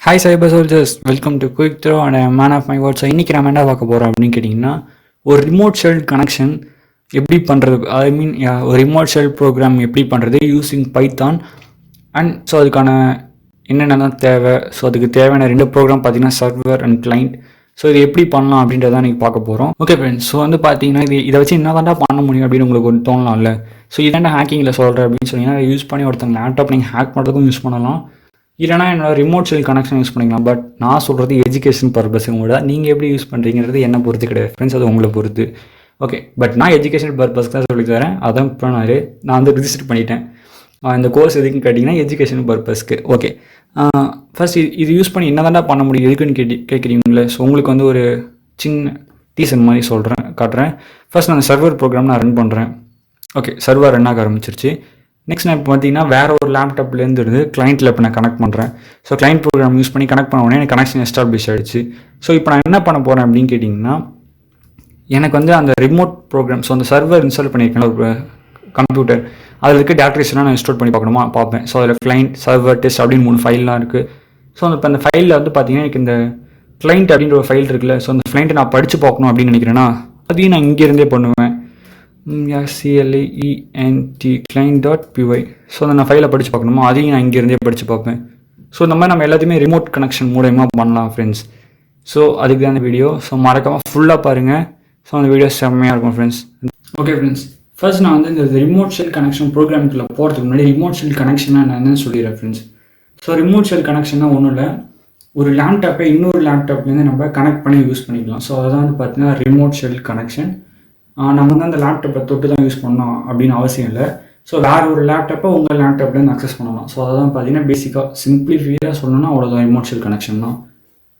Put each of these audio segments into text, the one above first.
Hi cyber soldiers, welcome to quick throw and man of my words. இன்றைக்கி நம்ம என்ன பார்க்க போகிறோம் அப்படின்னு கேட்டிங்கன்னா, ஒரு ரிமோட் ஷெல் கனெக்ஷன் எப்படி பண்ணுறது, ஒரு ரிமோட் ஷெல் ப்ரோக்ராம் எப்படி பண்ணுறது யூஸிங் பைத்தான். அண்ட் ஸோ அதுக்கான என்னென்ன தேவை, ஸோ அதுக்கு தேவையான ரெண்டு ப்ரோக்ராம் பார்த்தீங்கன்னா சர்வர் அண்ட் கிளைண்ட். ஸோ இது எப்படி பண்ணலாம் அப்படின்றத நீங்கள் பார்க்க போகிறோம். ஓகே ஃப்ரெண்ட்ஸ், ஸோ பார்த்தீங்கன்னா இதை வச்சு என்ன தாண்டா பண்ண முடியும் அப்படின்னு உங்களுக்கு ஒரு தோணலாம்ல. ஸோ இதாண்டா ஹேக்கிங்கில் சொல்கிறேன் அப்படின்னு சொன்னீங்கன்னா, யூஸ் பண்ணி ஒருத்தங்க லேப்டாப் நீங்கள் ஹேக் பண்ணுறதுக்கும் யூஸ் பண்ணலாம், இல்லைனா என்னோட ரிமோட் ஷெல் கனெக்ஷன் யூஸ் பண்ணிக்கலாம். பட் நான் சொல்கிறது எஜுகேஷன் பர்பஸுங்க கூட. நீங்கள் எப்படி யூஸ் பண்ணுறீங்கிறது என்னை பொறுத்து கிடையாது ஃப்ரெண்ட்ஸ், அது உங்களை பொறுத்து. ஓகே, பட் நான் எஜுகேஷன் பர்பஸ்க்கு தான் சொல்லி தரேன். அதான் இப்போ நான் வந்து ரிஜிஸ்டர் பண்ணிட்டேன். இந்த கோர்ஸ் எதுக்குன்னு கேட்டிங்கன்னா எஜுகேஷன் பர்பஸ்க்கு. ஓகே, ஃபர்ஸ்ட் இது யூஸ் பண்ணி என்ன தாண்டா பண்ண முடியும் எதுக்குன்னு கேட்குறீங்களே. ஸோ உங்களுக்கு வந்து ஒரு சின்ன டீசன் மாதிரி காட்டுறேன். ஃபர்ஸ்ட் நான் சர்வர் ப்ரோக்ராம் நான் ரன் பண்ணுறேன். ஓகே, சர்வர் ரன் ஆக ஆரம்பிச்சிருச்சு. நெக்ஸ்ட் நான் இப்போ பார்த்தீங்கன்னா வேறு ஒரு லேப்டாப்லேருந்து இருந்து கிளைண்ட்டில் இப்போ நான் கனெக்ட் பண்ணுறேன். ஸோ கிளைண்ட் ப்ரோக்ராம் யூஸ் பண்ணி கனெக்ட் பண்ண உடனே எனக்கு கனெக்ஷன் எஸ்டாப்ளிஷ் ஆகிடுச்சு. ஸோ இப்போ நான் என்ன பண்ண போகிறேன் அப்படின்னு கேட்டிங்கன்னா, எனக்கு வந்து அந்த ரிமோட் ப்ரோக்ராம், ஸோ அந்த சர்வர் இன்ஸ்டால் பண்ணியிருக்கேன் ஒரு கம்ப்யூட்டர், அதில் இருக்க டேரக்டரிஸ்லாம் நான் இன்ஸ்டால் பண்ணி பார்ப்பேன். ஸோ அதில் கிளைண்ட் சர்வர் டெஸ்ட் அப்படின்னு 3 ஃபைல்லாம் இருக்குது. ஸோ இப்போ அந்த ஃபைலில் வந்து பார்த்தீங்கன்னா எனக்கு இந்த கிளைண்ட் அப்படின்ற ஒரு ஃபைல் இருக்குல்ல, ஸோ அந்த கிளைண்ட்டை நான் படித்து பார்க்கணும் அப்படின்னு நினைக்கிறேன்னா அதையும் நான் இங்கேருந்தே பண்ணுவேன். CLIENT client.py. ஸோ நான் ஃபைலை படித்து பார்க்கணுமோ அதையும் நான் இங்கேருந்தே படித்து பார்ப்பேன். ஸோ இந்த மாதிரி நம்ம எல்லாத்தையுமே ரிமோட் கனெக்ஷன் மூலயமா பண்ணலாம் ஃப்ரெண்ட்ஸ். ஸோ அதுக்கு தான் இந்த வீடியோ. ஸோ மறக்காமல் ஃபுல்லாக பாருங்கள். ஸோ அந்த வீடியோ செம்மையாக இருக்கும் ஃப்ரெண்ட்ஸ். ஓகே ஃப்ரெண்ட்ஸ், ஃபர்ஸ்ட் நான் வந்து இந்த ரிமோட் ஷெல் கனெக்ஷன் ப்ரோக்ராமுக்குள்ளே போகிறதுக்கு முன்னாடி ரிமோட் ஷெல் கனெக்ஷனாக நான் என்னன்னு சொல்லிடுறேன் ஃப்ரெண்ட்ஸ். ஸோ ரிமோட் ஷெல் கனெக்ஷன்னா ஒன்றும் இல்லை, ஒரு லேப்டாப்பை இன்னொரு லேப்டாப்லேருந்து நம்ம கனெக்ட் பண்ணி யூஸ் பண்ணிக்கலாம். ஸோ அதான் வந்து பார்த்தீங்கன்னா ரிமோட் ஷெல் கனெக்ஷன். நம்ம வந்து அந்த லேப்டாப்பை தொட்டு தான் யூஸ் பண்ணோம் அப்படின்னு அவசியம் இல்லை. ஸோ வேறு ஒரு லேப்டாப்பை உங்கள் லேப்டாப்லேருந்து அக்சஸ் பண்ணலாம். ஸோ அதான் பார்த்தீங்கன்னா பேசிக்காக சிம்பிளிஃபையாக சொல்லணும்னா அவ்வளோதான் ரிமோட் ஷெல் கனெக்ஷன் தான்.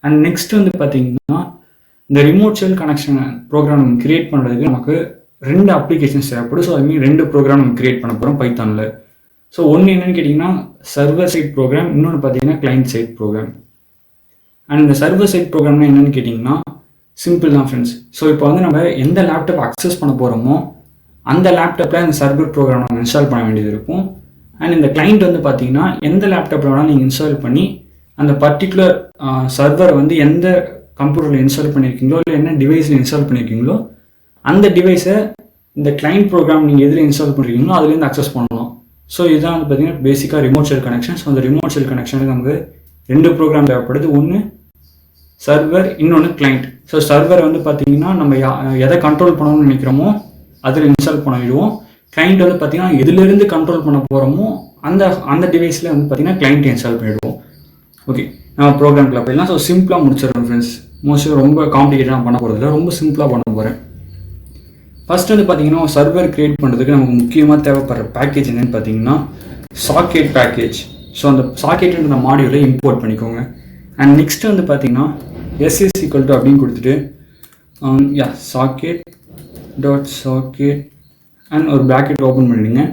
அண்ட் நெக்ஸ்ட் வந்து பார்த்தீங்கன்னா இந்த ரிமோட் ஷெல் கனெக்ஷன் ப்ரோக்ராம் நம்ம கிரியேட் பண்ணுறதுக்கு நமக்கு 2 அப்ளிகேஷன்ஸ் தேவைப்படும். ஸோ அதுமாதிரி 2 ப்ரோக்ராம் நம்ம கிரியேட் பண்ண போகிறோம் பைத்தானில். ஸோ ஒன்று என்னென்னு கேட்டிங்கன்னா சர்வர் சைட் ப்ரோக்ராம், இன்னொன்று பார்த்தீங்கன்னா கிளைண்ட் சைட் ப்ரோக்ராம். அண்ட் இந்த சர்வர் சைட் ப்ரோக்ராம்னா என்னென்னு கேட்டிங்கன்னா சிம்பிள் தான் ஃப்ரெண்ட்ஸ். ஸோ இப்போ வந்து நம்ம எந்த லேப்டாப் அக்சஸ் பண்ண போகிறோமோ அந்த லேப்டாப்பில் அந்த சர்வர் ப்ரோக்ராம் நம்ம இன்ஸ்டால் பண்ண வேண்டியது இருக்கும். அண்ட் இந்த கிளைண்ட் வந்து பார்த்தீங்கன்னா எந்த லேப்டாப்பில் வேணாலும் நீங்கள் இன்ஸ்டால் பண்ணி அந்த பர்டிகுலர் சர்வரை வந்து எந்த கம்ப்யூட்டரில் இன்ஸ்டால் பண்ணியிருக்கீங்களோ இல்லை என்ன டிவைஸில் இன்ஸ்டால் பண்ணியிருக்கீங்களோ அந்த டிவைஸை இந்த கிளைண்ட் ப்ரோக்ராம் நீங்கள் எதில் இன்ஸ்டால் பண்ணுறீங்களோ அதுலேருந்து அக்சஸ் பண்ணலாம். ஸோ இதுதான் வந்து பார்த்தீங்கன்னா பேசிக்காக ரிமோட் ஷெல் கனெக்ஷன். ஸோ அந்த ரிமோட் ஷெல் கனெக்ஷனுக்கு நமக்கு 2 ப்ரோக்ராம் தேவைப்படுது, ஒன்று சர்வர், இன்னொன்று கிளைண்ட். ஸோ சர்வர் வந்து பார்த்தீங்கன்னா நம்ம எதை கண்ட்ரோல் பண்ணணும்னு நினைக்கிறோமோ அதில் இன்ஸ்டால் பண்ணிவிடுவோம். கிளைண்ட் வந்து பார்த்தீங்கன்னா எதுலேருந்து கண்ட்ரோல் பண்ண போகிறோமோ அந்த டிவைஸில் வந்து பார்த்தீங்கன்னா கிளைண்ட்டை இன்ஸ்டால் பண்ணிவிடுவோம். ஓகே, நம்ம ப்ரோக்ராம்குள்ள போயிடலாம். ஸோ சிம்பிளாக முடிச்சிடுறோம் ஃப்ரெண்ட்ஸ். மோஸ்ட்லி ரொம்ப காம்ப்ளிகேட்டாக பண்ண போகிறதில்ல, ரொம்ப சிம்பிளாக பண்ண போகிறேன். ஃபர்ஸ்ட் வந்து பார்த்தீங்கன்னா சர்வர் கிரியேட் பண்ணுறதுக்கு நமக்கு முக்கியமாக தேவைப்படுற பேக்கேஜ் என்னென்னு பார்த்தீங்கன்னா சாக்கெட் பேக்கேஜ். ஸோ அந்த சாக்கெட்டுன்ற மாடியூலை இம்போர்ட் பண்ணிக்கோங்க. அண்ட் நெக்ஸ்ட் வந்து பார்த்தீங்கன்னா SS equal to அப்படின்னு கொடுத்துட்டு socket அண்ட் ஒரு ப்ராக்கெட் ஓப்பன் பண்ணிடுங்க.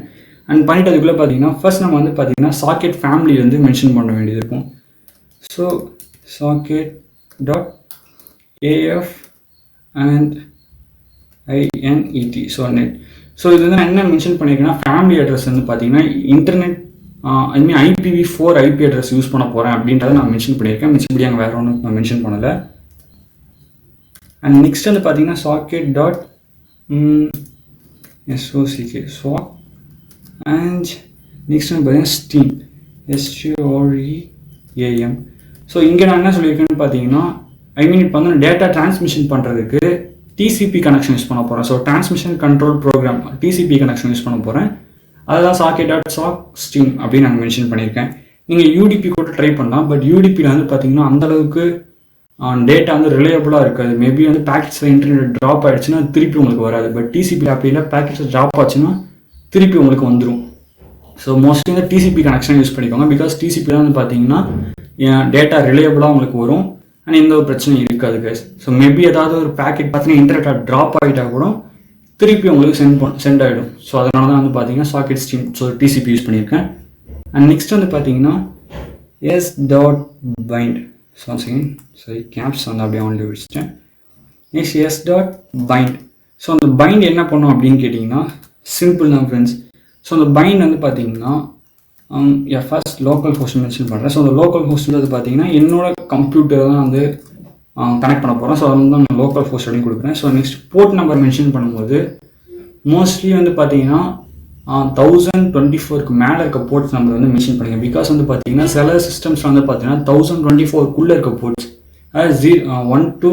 அண்ட் பண்ணிட்டு அதுக்குள்ளே பார்த்தீங்கன்னா ஃபர்ஸ்ட் நம்ம வந்து பார்த்தீங்கன்னா சாக்கெட் ஃபேமிலி வந்து மென்ஷன் பண்ண வேண்டியது இருக்கும். So socket .af and INET. So net. So இது வந்து நான் என்ன மென்ஷன் பண்ணியிருக்கேன்னா ஃபேமிலி அட்ரஸ் வந்து பார்த்தீங்கன்னா internet IPv4 IP address use பண்ண போகிறேன் அப்படின்றத நான் மென்ஷன் பண்ணியிருக்கேன். மிச்சப்படி அங்கே வேறு ஒன்றும் நான் மென்ஷன் பண்ணலை. அண்ட் நெக்ஸ்ட் வந்து பார்த்தீங்கன்னா சாக்கெட் .sock அண்ட் நெக்ஸ்ட் வந்து பார்த்தீங்கன்னா ஸ்டீம் STREAM. ஸோ இங்கே நான் என்ன சொல்லியிருக்கேன்னு பார்த்தீங்கன்னா இப்போ வந்து டேட்டா டிரான்ஸ்மிஷன் பண்ணுறதுக்கு TCP கனெக்ஷன் யூஸ் பண்ண போகிறேன். So transmission control program TCP connection use பண்ண போகிறேன். அதுதான் socket.sock stream அப்படின்னு நாங்கள் மென்ஷன் பண்ணியிருக்கேன். நீங்கள் UDP கூட ட்ரை பண்ணலாம், பட் UDPயில் வந்து பார்த்தீங்கன்னா அந்தளவுக்கு டேட்டா வந்து ரிலையபிளாக இருக்காது. மேபி வந்து பேக்கெட்ஸில் இன்டர்நெட் ட்ராப் ஆகிடுச்சுன்னா திருப்பி உங்களுக்கு வராது. பட் TCP அப்படின்னா பேக்கெட்ஸில் ட்ராப் ஆச்சுன்னா திருப்பி உங்களுக்கு வந்துடும். ஸோ மோஸ்ட்லி வந்து TCP கனெக்ஷன் யூஸ் பண்ணிக்கோங்க. பிகாஸ் TCPயில் வந்து பார்த்தீங்கன்னா டேட்டா ரிலையபிளாக உங்களுக்கு வரும் ஆனால் எந்த ஒரு பிரச்சனையும் இருக்காது கைஸ். ஸோ மேபி ஏதாவது ஒரு பேக்கெட் பார்த்தீங்கன்னா இன்டர்நெட்டாக ட்ராப் ஆகிட்டா கூட திருப்பி உங்களுக்கு சென்ட் ஆகிடும். ஸோ அதனால தான் வந்து பார்த்தீங்கன்னா socket stream, so TCP use பண்ணியிருக்கேன். அண்ட் நெக்ஸ்ட் வந்து பார்த்தீங்கன்னா s.bind. ஸோ சரி கேப்ஸ் வந்து அப்படியே ஆன்லைன் வச்சுட்டேன். Next s.bind. ஸோ அந்த பைண்ட் என்ன பண்ணும் அப்படின்னு கேட்டிங்கன்னா சிம்பிள் தான் ஃப்ரெண்ட்ஸ். ஸோ அந்த பைண்ட் வந்து பார்த்தீங்கன்னா ஃபர்ஸ்ட் லோக்கல் ஹோஸ்ட் மென்ஷன் பண்ணுறேன். ஸோ அந்த லோக்கல் ஹோஸ்ட்ன்றது பார்த்தீங்கன்னா என்னோட கம்ப்யூட்டர் தான் வந்து கனெக்ட் பண்ண போகிறோம். ஸோ அது வந்து நான் லோக்கல் ஹோஸ்ட் அப்படின்னு கொடுக்குறேன். So next port number mention பண்ணும்போது மோஸ்ட்லி வந்து பார்த்தீங்கன்னா 1024க்கு மேலே இருக்க போர்ட்ஸ் நம்பர் வந்து மென்ஷன் பண்ணுங்க. பிகாஸ் வந்து பார்த்தீங்கன்னா சில சிஸ்டம்ஸில் வந்து பார்த்தீங்கன்னா 1024க்குள்ளே இருக்க போர்ட்ஸ், அதாவது 1 to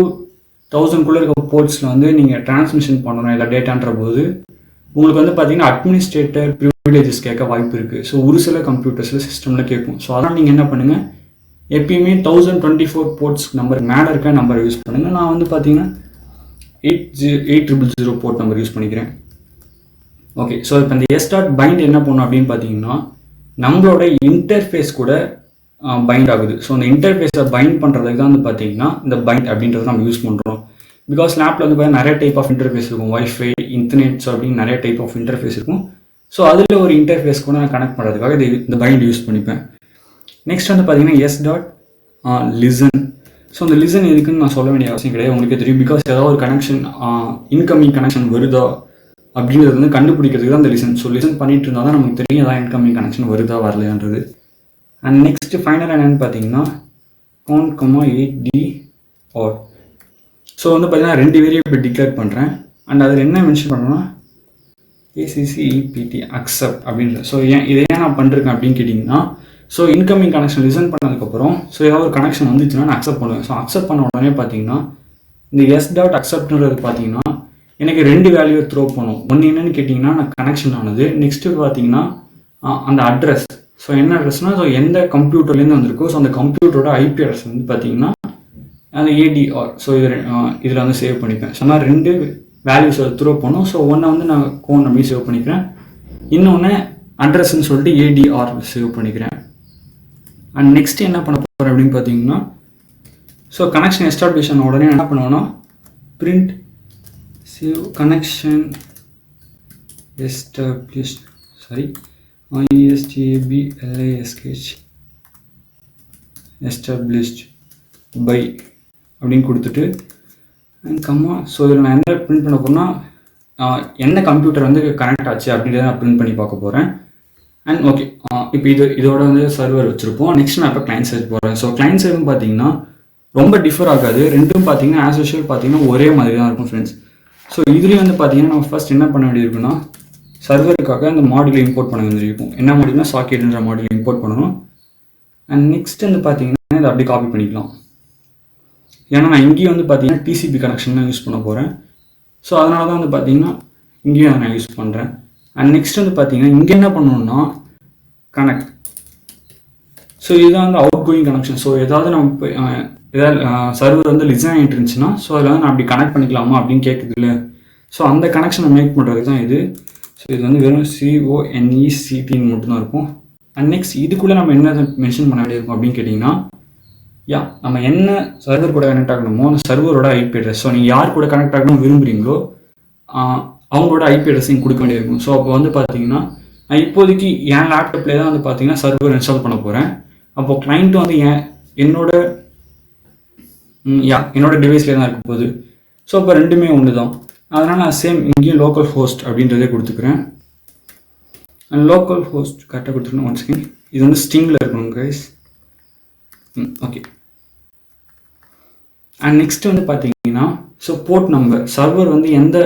1000க்குள்ளே இருக்க போர்ட்ஸில் வந்து நீங்கள் டிரான்ஸ்மிஷன் பண்ணணும் இல்லை டேட்டான்ற போது உங்களுக்கு வந்து பார்த்தீங்கன்னா அட்மினிஸ்ட்ரேட்டர் ப்ரிவிலேஜஸ் கேட்க வாய்ப்பு இருக்குது. ஸோ ஒரு சில கம்ப்யூட்டர்ஸில் சிஸ்டமில் கேட்கும். ஸோ அதனால் நீங்கள் என்ன பண்ணுங்கள், எப்பயுமே 1024 போர்ட்ஸ் நம்பர் மேலே இருக்க நம்பர் யூஸ் பண்ணுங்கள். நான் வந்து பார்த்தீங்கன்னா 8000 போர்ட் நம்பர் யூஸ் பண்ணிக்கிறேன். ஓகே, ஸோ இப்போ இந்த s.bind என்ன பண்ணும் அப்படின்னு பார்த்தீங்கன்னா நம்மளோட இன்டர்ஃபேஸ் கூட பைண்ட் ஆகுது. ஸோ அந்த இன்டர்ஃபேஸை பைண்ட் பண்ணுறதுக்கு தான் வந்து பார்த்தீங்கன்னா இந்த பைண்ட் அப்படின்றத நம்ம யூஸ் பண்ணுறோம். பிகாஸ் லேப்பில் வந்து பார்த்தீங்கன்னா நிறைய டைப் ஆஃப் இன்டர்ஃபேஸ் இருக்கும், வைஃபை, இன்டர்நெட்ஸ் அப்படின்னு நிறைய டைப் ஆஃப் இன்டர்ஃபேஸ் இருக்கும். ஸோ அதில் ஒரு இன்டர்ஃபேஸ் கூட நான் கனெக்ட் பண்ணுறதுக்காக இந்த பைண்ட் யூஸ் பண்ணிப்பேன். நெக்ஸ்ட் வந்து பார்த்தீங்கன்னா s.listen. ஸோ இந்த லிசன் எதுக்குன்னு நான் சொல்ல வேண்டிய அவசியம் கிடையாது, உங்களுக்கு தெரியும். பிகாஸ் ஏதாவது ஒரு கனெக்ஷன் இன்கமிங் கனெக்ஷன் வருதா அப்படின்றது வந்து கண்டுபிடிக்கிறதுக்கு தான் இந்த லிசன். ஸோ லிசன் பண்ணிட்டு இருந்தால் தான் நமக்கு தெரியும் ஏதாவது இன்கமிங் கனெக்ஷன் வருதா வரலையான்றது. அண்ட் நெக்ஸ்ட் ஃபைனல் என்னென்னு பார்த்தீங்கன்னா count, 8D or. ஸோ வந்து பார்த்தீங்கன்னா 2 வேரியபிள் டிக்ளேர் பண்ணுறேன். அண்ட் அதில் என்ன மென்ஷன் பண்ணுறேன்னா ACCEPT அக்செப்ட் அப்படின்ற. ஸோ இதை ஏன் நான் பண்ணிருக்கேன் அப்படின்னு கேட்டிங்கன்னா, ஸோ இன்கமிங் கனெக்ஷன் லிசன் பண்ணதுக்கப்புறம் ஸோ ஏதாவது ஒரு கனெக்ஷன் வந்துச்சுன்னா நான் அக்செப்ட் பண்ணுவேன். ஸோ அக்செப்ட் பண்ண உடனே பார்த்தீங்கன்னா இந்த s.acceptன்றது பார்த்தீங்கன்னா எனக்கு 2 வேல்யூவை த்ரோ பண்ணும். ஒன்று என்னென்னு கேட்டிங்கன்னா நான் கனெக்ஷன் ஆனது, நெக்ஸ்ட்டு பார்த்தீங்கன்னா அந்த அட்ரஸ். ஸோ என்ன அட்ரஸ்னால் ஸோ எந்த கம்ப்யூட்டர்லேருந்து வந்திருக்கோ ஸோ அந்த கம்ப்யூட்டரோட IP அட்ரஸ் வந்து பார்த்தீங்கன்னா அந்த ADR. ஸோ இதில் வந்து சேவ் பண்ணிப்பேன். ஸோ நான் 2 வேல்யூஸை த்ரோ பண்ணும். ஸோ ஒன்றை வந்து நான் கோன் அப்படி சேவ் பண்ணிக்கிறேன், இன்னொன்று அட்ரஸ்ன்னு சொல்லிட்டு ADR சேவ் பண்ணிக்கிறேன். அண்ட் நெக்ஸ்ட் என்ன பண்ண போகிறேன் அப்படின்னு பார்த்தீங்கன்னா ஸோ கனெக்ஷன் எஸ்டாப்ளிஷ் ஆன உடனே என்ன பண்ணுவேன்னா print save connection establish established by அப்படின்னு கொடுத்துட்டு அண்ட் கம்மா. ஸோ இதில் நான் என்ன பிரிண்ட் பண்ண போகிறேன்னா என்ன கம்ப்யூட்டர் வந்து கனெக்ட் ஆச்சு அப்படின்றத நான் பிரிண்ட் பண்ணி பார்க்க போகிறேன். அண்ட் ஓகே, இப்போ இதோட வந்து சர்வர் வச்சுருப்போம். நெக்ஸ்ட் நான் இப்போ கிளைண்ட் சைட் போகிறேன். ஸோ கிளைண்ட் சைடும் பார்த்தீங்கன்னா ரொம்ப டிஃபர் ஆகாது, ரெண்டும் பார்த்தீங்கன்னா ஆஸ் யூஷுவல் பார்த்தீங்கன்னா ஒரே மாதிரி தான் இருக்கும் ஃப்ரெண்ட்ஸ். ஸோ இதுலேயும் வந்து பார்த்தீங்கன்னா நம்ம ஃபர்ஸ்ட் என்ன பண்ண வேண்டியிருக்குன்னா சர்வருக்காக அந்த மாடியூலை இம்போர்ட் பண்ண வேண்டியிருக்கும். என்ன மாடியூல்னா சாக்கெட்ன்ற மாடியூலை இம்போர்ட் பண்ணணும். அண்ட் நெக்ஸ்ட் வந்து பார்த்தீங்கன்னா இதை அப்படி காப்பி பண்ணிக்கலாம். ஏன்னா நான் இங்கேயும் வந்து பார்த்தீங்கன்னா TCP கனெக்ஷன் தான் யூஸ் பண்ண போகிறேன். ஸோ அதனால தான் வந்து பார்த்தீங்கன்னா இங்கேயும் நான் யூஸ் பண்ணுறேன். அண்ட் நெக்ஸ்ட் வந்து பார்த்தீங்கன்னா இங்கே என்ன பண்ணணும்னா கனெக்ட். ஸோ இதுதான் வந்து அவுட் கோயிங் கனெக்ஷன். ஸோ ஏதாவது நம்ம ஏதாவது சர்வர் வந்து லிசன் ஆகிட்டு இருந்துச்சுன்னா ஸோ அதில் வந்து நான் அப்படி கனெக்ட் பண்ணிக்கலாமா அப்படின்னு கேட்குது இல்லை. ஸோ அந்த கனெக்ஷனை மேக் பண்ணுறதுக்கு தான் இது. ஸோ இது வந்து வெறும் CONECTன்னு மட்டும்தான் இருக்கும். அண்ட் நெக்ஸ்ட் இதுக்குள்ளே நம்ம என்ன மென்ஷன் பண்ண வேண்டியிருக்கும் அப்படின்னு கேட்டிங்கன்னா நம்ம என்ன சர்வர் கூட கனெக்ட் ஆகணுமோ அந்த சர்வரோட IP அட்ரஸ். ஸோ நீங்கள் யார் கூட கனெக்ட் ஆகணும் விரும்புகிறீங்களோ அவங்களோட IP அட்ரஸையும் கொடுக்க வேண்டியிருக்கும். ஸோ அப்போ வந்து பார்த்தீங்கன்னா நான் இப்போதைக்கு என் லேப்டாப்லேயே தான் வந்து பார்த்தீங்கன்னா சர்வர் இன்ஸ்டால் பண்ண போகிறேன். அப்போது கிளைண்ட்டும் வந்து என்னோட டிவைஸ்லேயே தான் இருக்க போகுது. ஸோ இப்போ ரெண்டுமே ஒன்று தான். அதனால் நான் சேம் இங்கேயும் லோக்கல் ஹோஸ்ட் அப்படின்றதே கொடுத்துக்கிறேன். அண்ட் லோக்கல் ஹோஸ்ட் கரெக்டாக கொடுத்துருக்கணும். ஒன் செகண்ட், இது வந்து ஸ்ட்ரிங்கில் இருக்கணும் கைஸ். ஓகே. அண்ட் நெக்ஸ்ட் வந்து பார்த்தீங்கன்னா ஸோ போர்ட் நம்பர், சர்வர் வந்து எந்த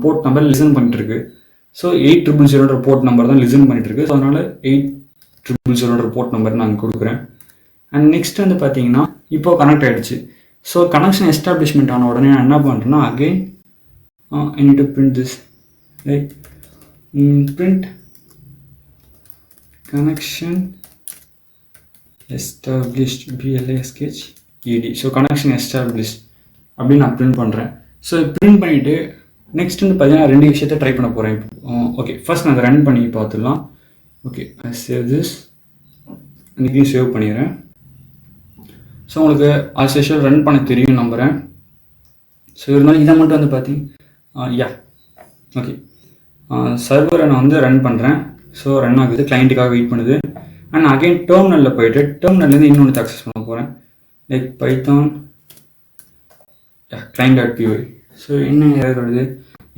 போர்ட் நம்பர் லிசன் பண்ணிட்டுருக்கு. ஸோ 8000 போர்ட் நம்பர் தான் லிசன் பண்ணிட்டுருக்கு. ஸோ அதனால் 8000 போர்ட் நம்பர் நான் கொடுக்குறேன். அண்ட் நெக்ஸ்ட் வந்து பார்த்தீங்கன்னா இப்போ கனெக்ட் ஆகிடுச்சு. ஸோ கனெக்ஷன் எஸ்டாப்ளிஷ்மெண்ட் ஆன உடனே நான் என்ன பண்ணுறேன்னா again I need to print this, right? Print connection established BLASKED. So connection establish அப்படின்னு நான் பிரிண்ட் பண்ணுறேன். ஸோ பிரிண்ட் பண்ணிவிட்டு நெக்ஸ்ட் வந்து பார்த்தீங்கன்னா 2 விஷயத்தை ட்ரை பண்ண போகிறேன். ஓகே, ஃபர்ஸ்ட் நான் அதை ரன் பண்ணி பார்த்துடலாம். ஓகே, ஐ சேவ் திஸ், இதையும் சேவ் பண்ணிடுறேன். ஸோ உங்களுக்கு ஆஸ் யூஷுவல் ரன் பண்ண தெரியும் நம்புகிறேன். ஸோ இருந்தாலும் இதை மட்டும் வந்து ஓகே, சர்வரை நான் வந்து ரன் பண்ணுறேன். ஸோ ரன் ஆகுது, கிளைண்ட்டுக்காக வெயிட் பண்ணுது. அண்ட் அகைன் டெர்மினலில் போயிட்டு டெர்மினல்லேருந்து இன்னொன்று அக்சஸ் பண்ண போகிறேன், லைக் பைத்தான் client.py. ஸோ என்ன எரர் வருது,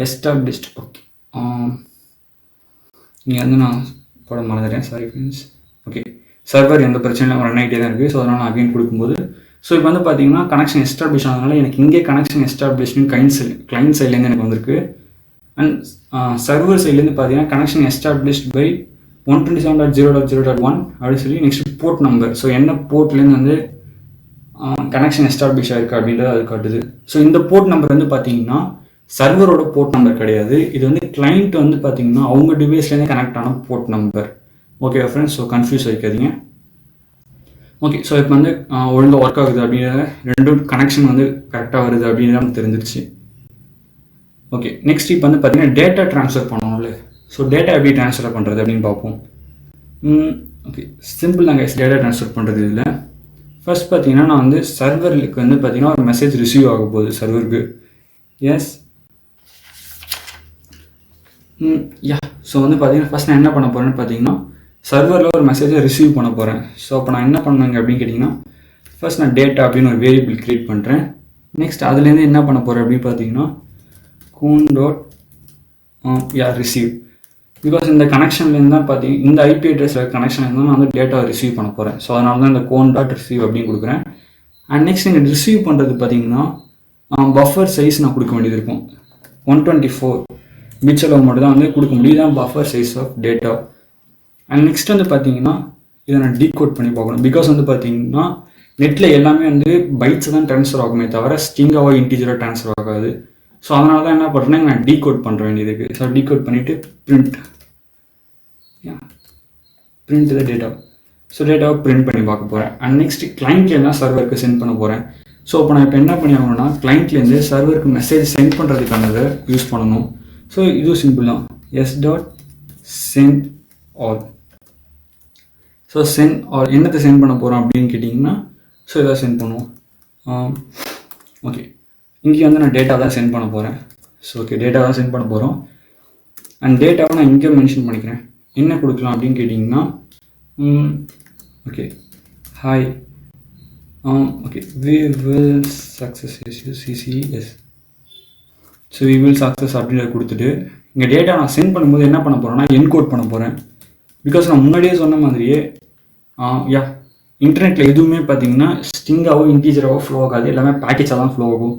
எஸ்டாப்ளிஷ்ட். ஓகே, இங்கே வந்து நான் போட மறந்துட்டேன், சாரி ஃப்ரெண்ட்ஸ். சர்வர் எந்த பிரச்சனையும் ரன் ஆகிட்டே தான் இருக்குது. ஸோ அதனால் நான் அகைன் கொடுக்கும்போது ஸோ இப்போ வந்து பார்த்தீங்கன்னா கனெக்ஷன் எஸ்டாப்ளிஷ் ஆனதுனால எனக்கு இங்கே கனெக்ஷன் எஸ்டாப்ளிஷ்னு கிளைண்ட் சைட்லேருந்து எனக்கு வந்திருக்கு. அண்ட் சர்வர் சைட்லேருந்து பார்த்தீங்கன்னா கனெக்ஷன் எஸ்டாப்ளிஷ்ட் பை 127.0.0.1 அப்படின்னு சொல்லி நெக்ஸ்ட் போர்ட் நம்பர். ஸோ என்ன போர்ட்லேருந்து வந்து கனெக்ஷன் எஸ்டாப்ளிஷ் ஆயிருக்கு அப்படின்றது அது காட்டுது. ஸோ இந்த போர்ட் நம்பர் வந்து பார்த்தீங்கன்னா சர்வரோட போர்ட் நம்பர் கிடையாது. இது வந்து கிளைண்ட் வந்து பார்த்தீங்கன்னா அவங்க டிவைஸ்லேருந்து கனெக்ட் ஆன port number. Okay friends, so confuse ஆகிக்காதீங்க. ஓகே, ஸோ இப்போ வந்து ஒழுங்காக ஒர்க் ஆகுது அப்படிங்கிற ரெண்டும் கனெக்ஷன் வந்து கரெக்டாக வருது அப்படின்னு நமக்கு தெரிஞ்சிருச்சு. ஓகே, நெக்ஸ்ட் இப்போ வந்து பார்த்தீங்கன்னா டேட்டா ட்ரான்ஸ்ஃபர் பண்ணணும்ல. ஸோ டேட்டா எப்படி ட்ரான்ஸ்ஃபர் பண்ணுறது அப்படின்னு பார்ப்போம். ஓகே, சிம்பிள் தாங்க டேட்டா ட்ரான்ஸ்ஃபர் பண்ணுறது. இதில் ஃபர்ஸ்ட் பார்த்தீங்கன்னா நான் வந்து சர்வருக்கு வந்து பார்த்தீங்கன்னா ஒரு மெசேஜ் ரிசீவ் ஆக போகுது சர்வருக்கு. எஸ் யா ஸோ வந்து பார்த்தீங்கன்னா ஃபஸ்ட் நான் என்ன பண்ண போகிறேன்னு பார்த்தீங்கன்னா சர்வரில் ஒரு மெசேஜை ரிசீவ் பண்ண போகிறேன். ஸோ அப்போ நான் என்ன பண்ணுங்க அப்படின்னு கேட்டிங்கன்னா ஃபர்ஸ்ட் நான் டேட்டா அப்படின்னு ஒரு வேரியபிள் க்ரியேட் பண்ணுறேன். நெக்ஸ்ட் அதுலேருந்து என்ன பண்ண போகிறேன் அப்படின்னு பார்த்தீங்கன்னா ரிசீவ். பிகாஸ் இந்த கனெக்ஷன்லேருந்து தான் பார்த்தீங்கன்னா இந்த ஐபி அட்ரஸ் கனெக்ஷன்லேருந்து தான் நான் வந்து டேட்டாவை ரிசீவ் பண்ண போகிறேன். ஸோ அதனால தான் இந்த .ரிசீவ் அப்படின்னு கொடுக்குறேன். அண்ட் நெக்ஸ்ட் நீங்கள் ரிசீவ் பண்ணுறது பார்த்தீங்கன்னா பஃபர் சைஸ் நான் கொடுக்க வேண்டியது இருக்கும். 124 பிட்ஸ் அளவு மட்டும் தான் வந்து கொடுக்க முடியும். தான் buffer size of data. And next வந்து பார்த்தீங்கன்னா இதை நான் டீகோட் பண்ணி பார்க்கணும். பிகாஸ் வந்து பார்த்தீங்கன்னா நெட்டில் எல்லாமே வந்து பைட்ஸ் தான் ட்ரான்ஸ்ஃபர் ஆகுமே தவிர ஸ்ட்ரிங்காவோ இன்டீஜராக ட்ரான்ஸ்ஃபர் ஆகாது. ஸோ அதனால தான் என்ன பண்ணுறேன்னா நான் டீகோட் பண்ணுற வேண்டியது இருக்குது. ஸோ டீகோட் பண்ணிவிட்டு பிரிண்ட் த டேட்டா. ஸோ டேட்டாவை பிரிண்ட் பண்ணி பார்க்க போகிறேன். அண்ட் நெக்ஸ்ட் கிளைண்ட்லேருந்து தான் சர்வருக்கு சென்ட் பண்ண போகிறேன். ஸோ இப்போ நான் இப்போ என்ன பண்ணி ஆகணும்னா கிளைண்ட்லேருந்து சர்வருக்கு மெசேஜ் சென்ட் பண்ணுறதுக்கானதை யூஸ் பண்ணணும். ஸோ இதுவும் சிம்பிள் தான். s.send all. So send all என்னத்தை சென்ட் பண்ண போகிறோம் அப்படின்னு கேட்டிங்கன்னா ஸோ இதை சென்ட் பண்ணுவோம். ஓகே, இங்கே வந்து நான் டேட்டா தான் சென்ட் பண்ண போகிறேன். ஸோ ஓகே, டேட்டா தான் சென்ட் பண்ண போகிறோம். அண்ட் டேட்டாவை நான் இங்கே மென்ஷன் பண்ணிக்கிறேன். என்ன கொடுக்கலாம் அப்படின்னு கேட்டிங்கன்னா okay hi okay we will success CCS. So we will success அப்படின்றத கொடுத்துட்டு இங்கே டேட்டா நான் சென்ட் பண்ணும்போது என்ன பண்ண போகிறேன்னா என்கோட் பண்ண போகிறேன். பிகாஸ் நான் முன்னாடியே சொன்ன மாதிரியே இன்டர்நெட்டில் எதுவுமே பார்த்தீங்கன்னா ஸ்ட்ரிங்காவோ இன்டீஜராவோ ஃப்ளோ ஆகாது. எல்லாமே பேக்கேஜாக தான் ஃப்ளோ ஆகும்.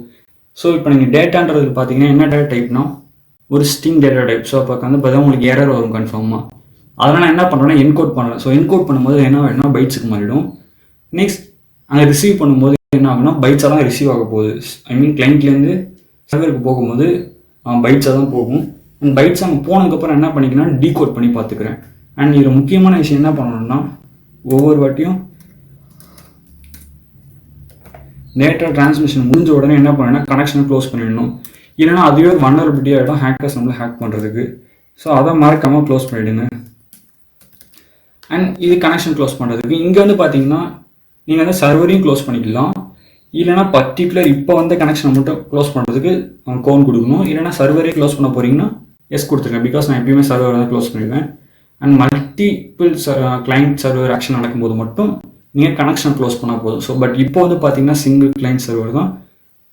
ஸோ இப்போ நீங்கள் டேட்டான்றது பார்த்தீங்கன்னா என்ன டேட்டா டைப்னா ஒரு ஸ்ட்ரிங் டேட்டா டைப். ஸோ அப்போ வந்து பார்த்தா உங்களுக்கு எரர் வரும் கன்ஃபார்மாக. அதனால் நான் என்ன பண்ணுறேன்னா என்கோட் பண்ணுறேன். ஸோ என்கோட் பண்ணும்போது என்ன ஆகுதுன்னா பைட்ஸுக்கு மாறிடும். நெக்ஸ்ட் அங்கே ரிசீவ் பண்ணும்போது என்ன ஆகுனா பைட்ஸாக தான் ரிசீவ் ஆக போகுது. ஐ மீன் கிளைண்ட்லேருந்து சர்வருக்கு போகும்போது பைட்ஸாக தான் போகும். அண்ட் பைட்ஸ் அங்கே போனதுக்கப்புறம் என்ன பண்ணிக்கிறேன்னா டீகோட் பண்ணி பார்த்துக்கிறேன். அண்ட் இதில் முக்கியமான விஷயம் என்ன பண்ணணும்னா ஒவ்வொரு வாட்டியும் டேட்டா டிரான்ஸ்மிஷன் முடிஞ்ச உடனே என்ன பண்ணணும்னா கனெக்ஷனை க்ளோஸ் பண்ணிடணும். இல்லைனா அதுவே வல்னரபிலிட்டி ஆகிடும் ஹேக்கர்ஸ் நம்மளை ஹேக் பண்ணுறதுக்கு. ஸோ அதை மறக்காமல் க்ளோஸ் பண்ணிவிடுங்க. அண்ட் இது கனெக்ஷன் க்ளோஸ் பண்ணுறதுக்கு இங்கே வந்து பார்த்தீங்கன்னா நீங்கள் வந்து சர்வரையும் க்ளோஸ் பண்ணிக்கலாம். இல்லைனா பர்டிகுலர் இப்போ வந்து கனெக்ஷனை மட்டும் க்ளோஸ் பண்ணுறதுக்கு கோன் கொடுக்கணும். இல்லைனா சர்வரே க்ளோஸ் பண்ண போகிறீங்கன்னா எஸ் கொடுத்துருக்கேன். பிகாஸ் நான் எப்பயுமே சர்வர் தான் க்ளோஸ் பண்ணிடுவேன். And multiple client server action நடக்கும்போது மட்டும் நீங்கள் கனெக்ஷன் க்ளோஸ் பண்ணால் போதும். ஸோ பட் இப்போ வந்து பார்த்தீங்கன்னா சிங்கிள் கிளைண்ட் சர்வர் தான்.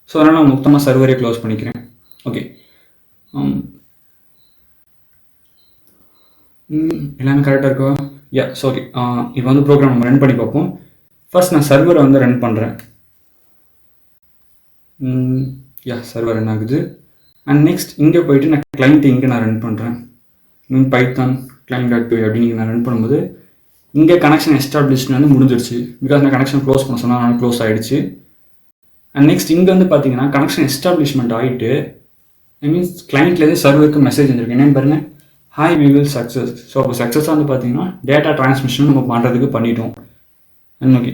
ஸோ அதனால் நான் மொத்தமாக சர்வரே க்ளோஸ் பண்ணிக்கிறேன். ஓகே, எல்லாமே கரெக்டாக இருக்கா? சாரி, இப்போ வந்து ப்ரோக்ராம் நம்ம ரன் பண்ணி பார்ப்போம். ஃபர்ஸ்ட் நான் சர்வரை வந்து ரன் பண்ணுறேன். சர்வர் ரன் ஆகுது. அண்ட் நெக்ஸ்ட் இங்கே போயிட்டு நான் கிளைண்ட்டு இங்கே நான் ரன் பண்ணுறேன். பைத்தான் client.py அப்படின்னு நான் ரன் பண்ணும்போது இங்கே கனெக்ஷன் எஸ்டாப்ளிஷ்டு வந்து முடிஞ்சிருச்சு. பிகாஸ் நான் கனெக்ஷன் க்ளோஸ் பண்ண சொன்னால் நான் க்ளோஸ் ஆகிடுச்சு. அண்ட் நெக்ஸ்ட் இங்கே வந்து பார்த்தீங்கன்னா கனெக்ஷன் எஸ்டாப்ளிஷ்மெண்ட் ஆகிட்டு ஐ மீன்ஸ் கிளைண்ட்லேருந்து சர்வருக்கு மெசேஜ் வந்துருக்கு. என்னென்னு பாருங்கள், hi we will success. So அப்போ சக்ஸஸாக வந்து பார்த்தீங்கன்னா டேட்டா டிரான்ஸ்மிஷன் நம்ம பண்ணுறதுக்கு பண்ணிட்டோம். அண்ட் ஓகே,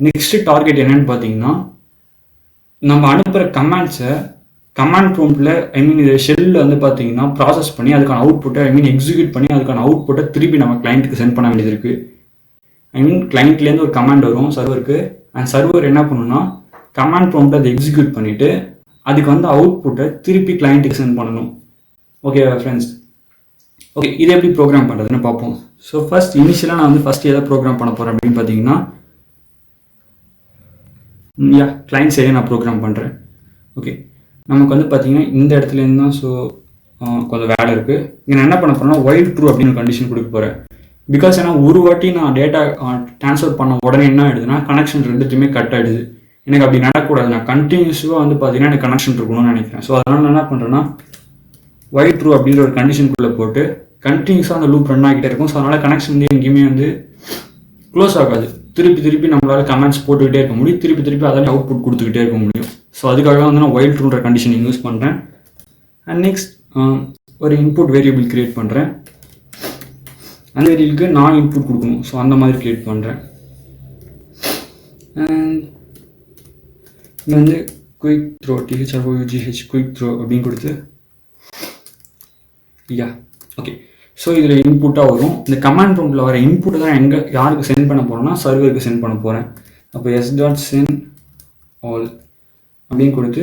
நெக்ஸ்ட்டு டார்கெட் என்னென்னு பார்த்தீங்கன்னா நம்ம அனுப்புகிற கமாண்ட்ஸை கமாண்ட் ப்ராம்ப்டில் ஐ மீன் இது ஷெல்லில் வந்து பார்த்தீங்கன்னா ப்ராசஸ் பண்ணி அதுக்கான அவுட்புட்டை ஐ மீன் எக்ஸிக்யூட் பண்ணி அதுக்கான அவுட்புட்டை திருப்பி நம்ம கிளைண்ட்டுக்கு சென்ட் பண்ண வேண்டியது இருக்குது. ஐ மீன் கிளைண்ட்லேருந்து ஒரு கமாண்ட் வரும் சர்வருக்கு. அண்ட் சர்வர் என்ன பண்ணணும்னா கமாண்ட் ப்ராம்ப்டை அதை எக்ஸிக்யூட் பண்ணிவிட்டு அதுக்கு வந்து அவுட்புட்டை திருப்பி கிளைண்ட்டுக்கு சென்ட் பண்ணணும். ஓகே ஃப்ரெண்ட்ஸ், ஓகே இது எப்படி ப்ரோக்ராம் பண்ணுறதுன்னு பார்ப்போம். ஸோ ஃபர்ஸ்ட் இனிஷியலாக நான் வந்து ஃபஸ்ட் எதை ப்ரோக்ராம் பண்ண போகிறேன் அப்படின்னு பார்த்தீங்கன்னா கிளைண்ட் சைடே நான் ப்ரோக்ராம் பண்ணுறேன். ஓகே, நமக்கு வந்து பார்த்தீங்கன்னா இந்த இடத்துலேருந்து தான் ஸோ கொஞ்சம் வேலை இருக்குது. இங்கே நான் என்ன பண்ண போகிறேன்னா ஒயிட் ட்ரூ அப்படின்னு கண்டிஷன் கொடுக்க போகிறேன். பிகாஸ் ஏன்னா ஒரு வாட்டி நான் டேட்டா ட்ரான்ஸ்ஃபர் பண்ண உடனே என்ன ஆகிடுதுன்னா கனெக்ஷன் ரெண்டுத்தையுமே கட் ஆகிடுது. எனக்கு அப்படி நடக்கக்கூடாது. நான் கண்டினியூஸாக வந்து பார்த்தீங்கன்னா எனக்கு கனெக்ஷன் இருக்கணும்னு நினைக்கிறேன். ஸோ அதனால் நான் என்ன பண்ணுறேன்னா வைல் ட்ரூ அப்படின்ற ஒரு கண்டிஷனுக்குள்ளே போட்டு கண்டினியூஸாக அந்த லூப் ரன் ஆகிட்டே இருக்கும். ஸோ அதனால் கனெக்ஷன் வந்து எங்கேயுமே வந்து க்ளோஸ் ஆகாது. திருப்பி நம்மளால் கமெண்ட்ஸ் போட்டுக்கிட்டே இருக்க முடியும். திருப்பி அதாலே அவுட்புட் கொடுத்துக்கிட்டே இருக்க முடியும். ஸோ அதுக்காக வந்து நான் வைல் ட்ரூன்ற கண்டிஷன் யூஸ் பண்ணுறேன். அண்ட் நெக்ஸ்ட் ஒரு இன்புட் வேரியபிள் கிரியேட் பண்ணுறேன். அந்த வேரியபிளுக்கு நான் இன்புட் கொடுக்கணும். ஸோ அந்த மாதிரி கிரியேட் பண்ணுறேன். அண்ட் இங்கே வந்து quick throw THROUGH quick throw அப்படின்னு கொடுத்து ஓகே. ஸோ இதில் இன்புட்டாக வரும். இந்த கமாண்ட் ப்ராம்ப்டில் வர இன்புட்டை தான் யாருக்கு சென்ட் பண்ண போகிறேன்னா சர்வருக்கு சென்ட் பண்ண போகிறேன். அப்போ s.send all அப்படின்னு கொடுத்து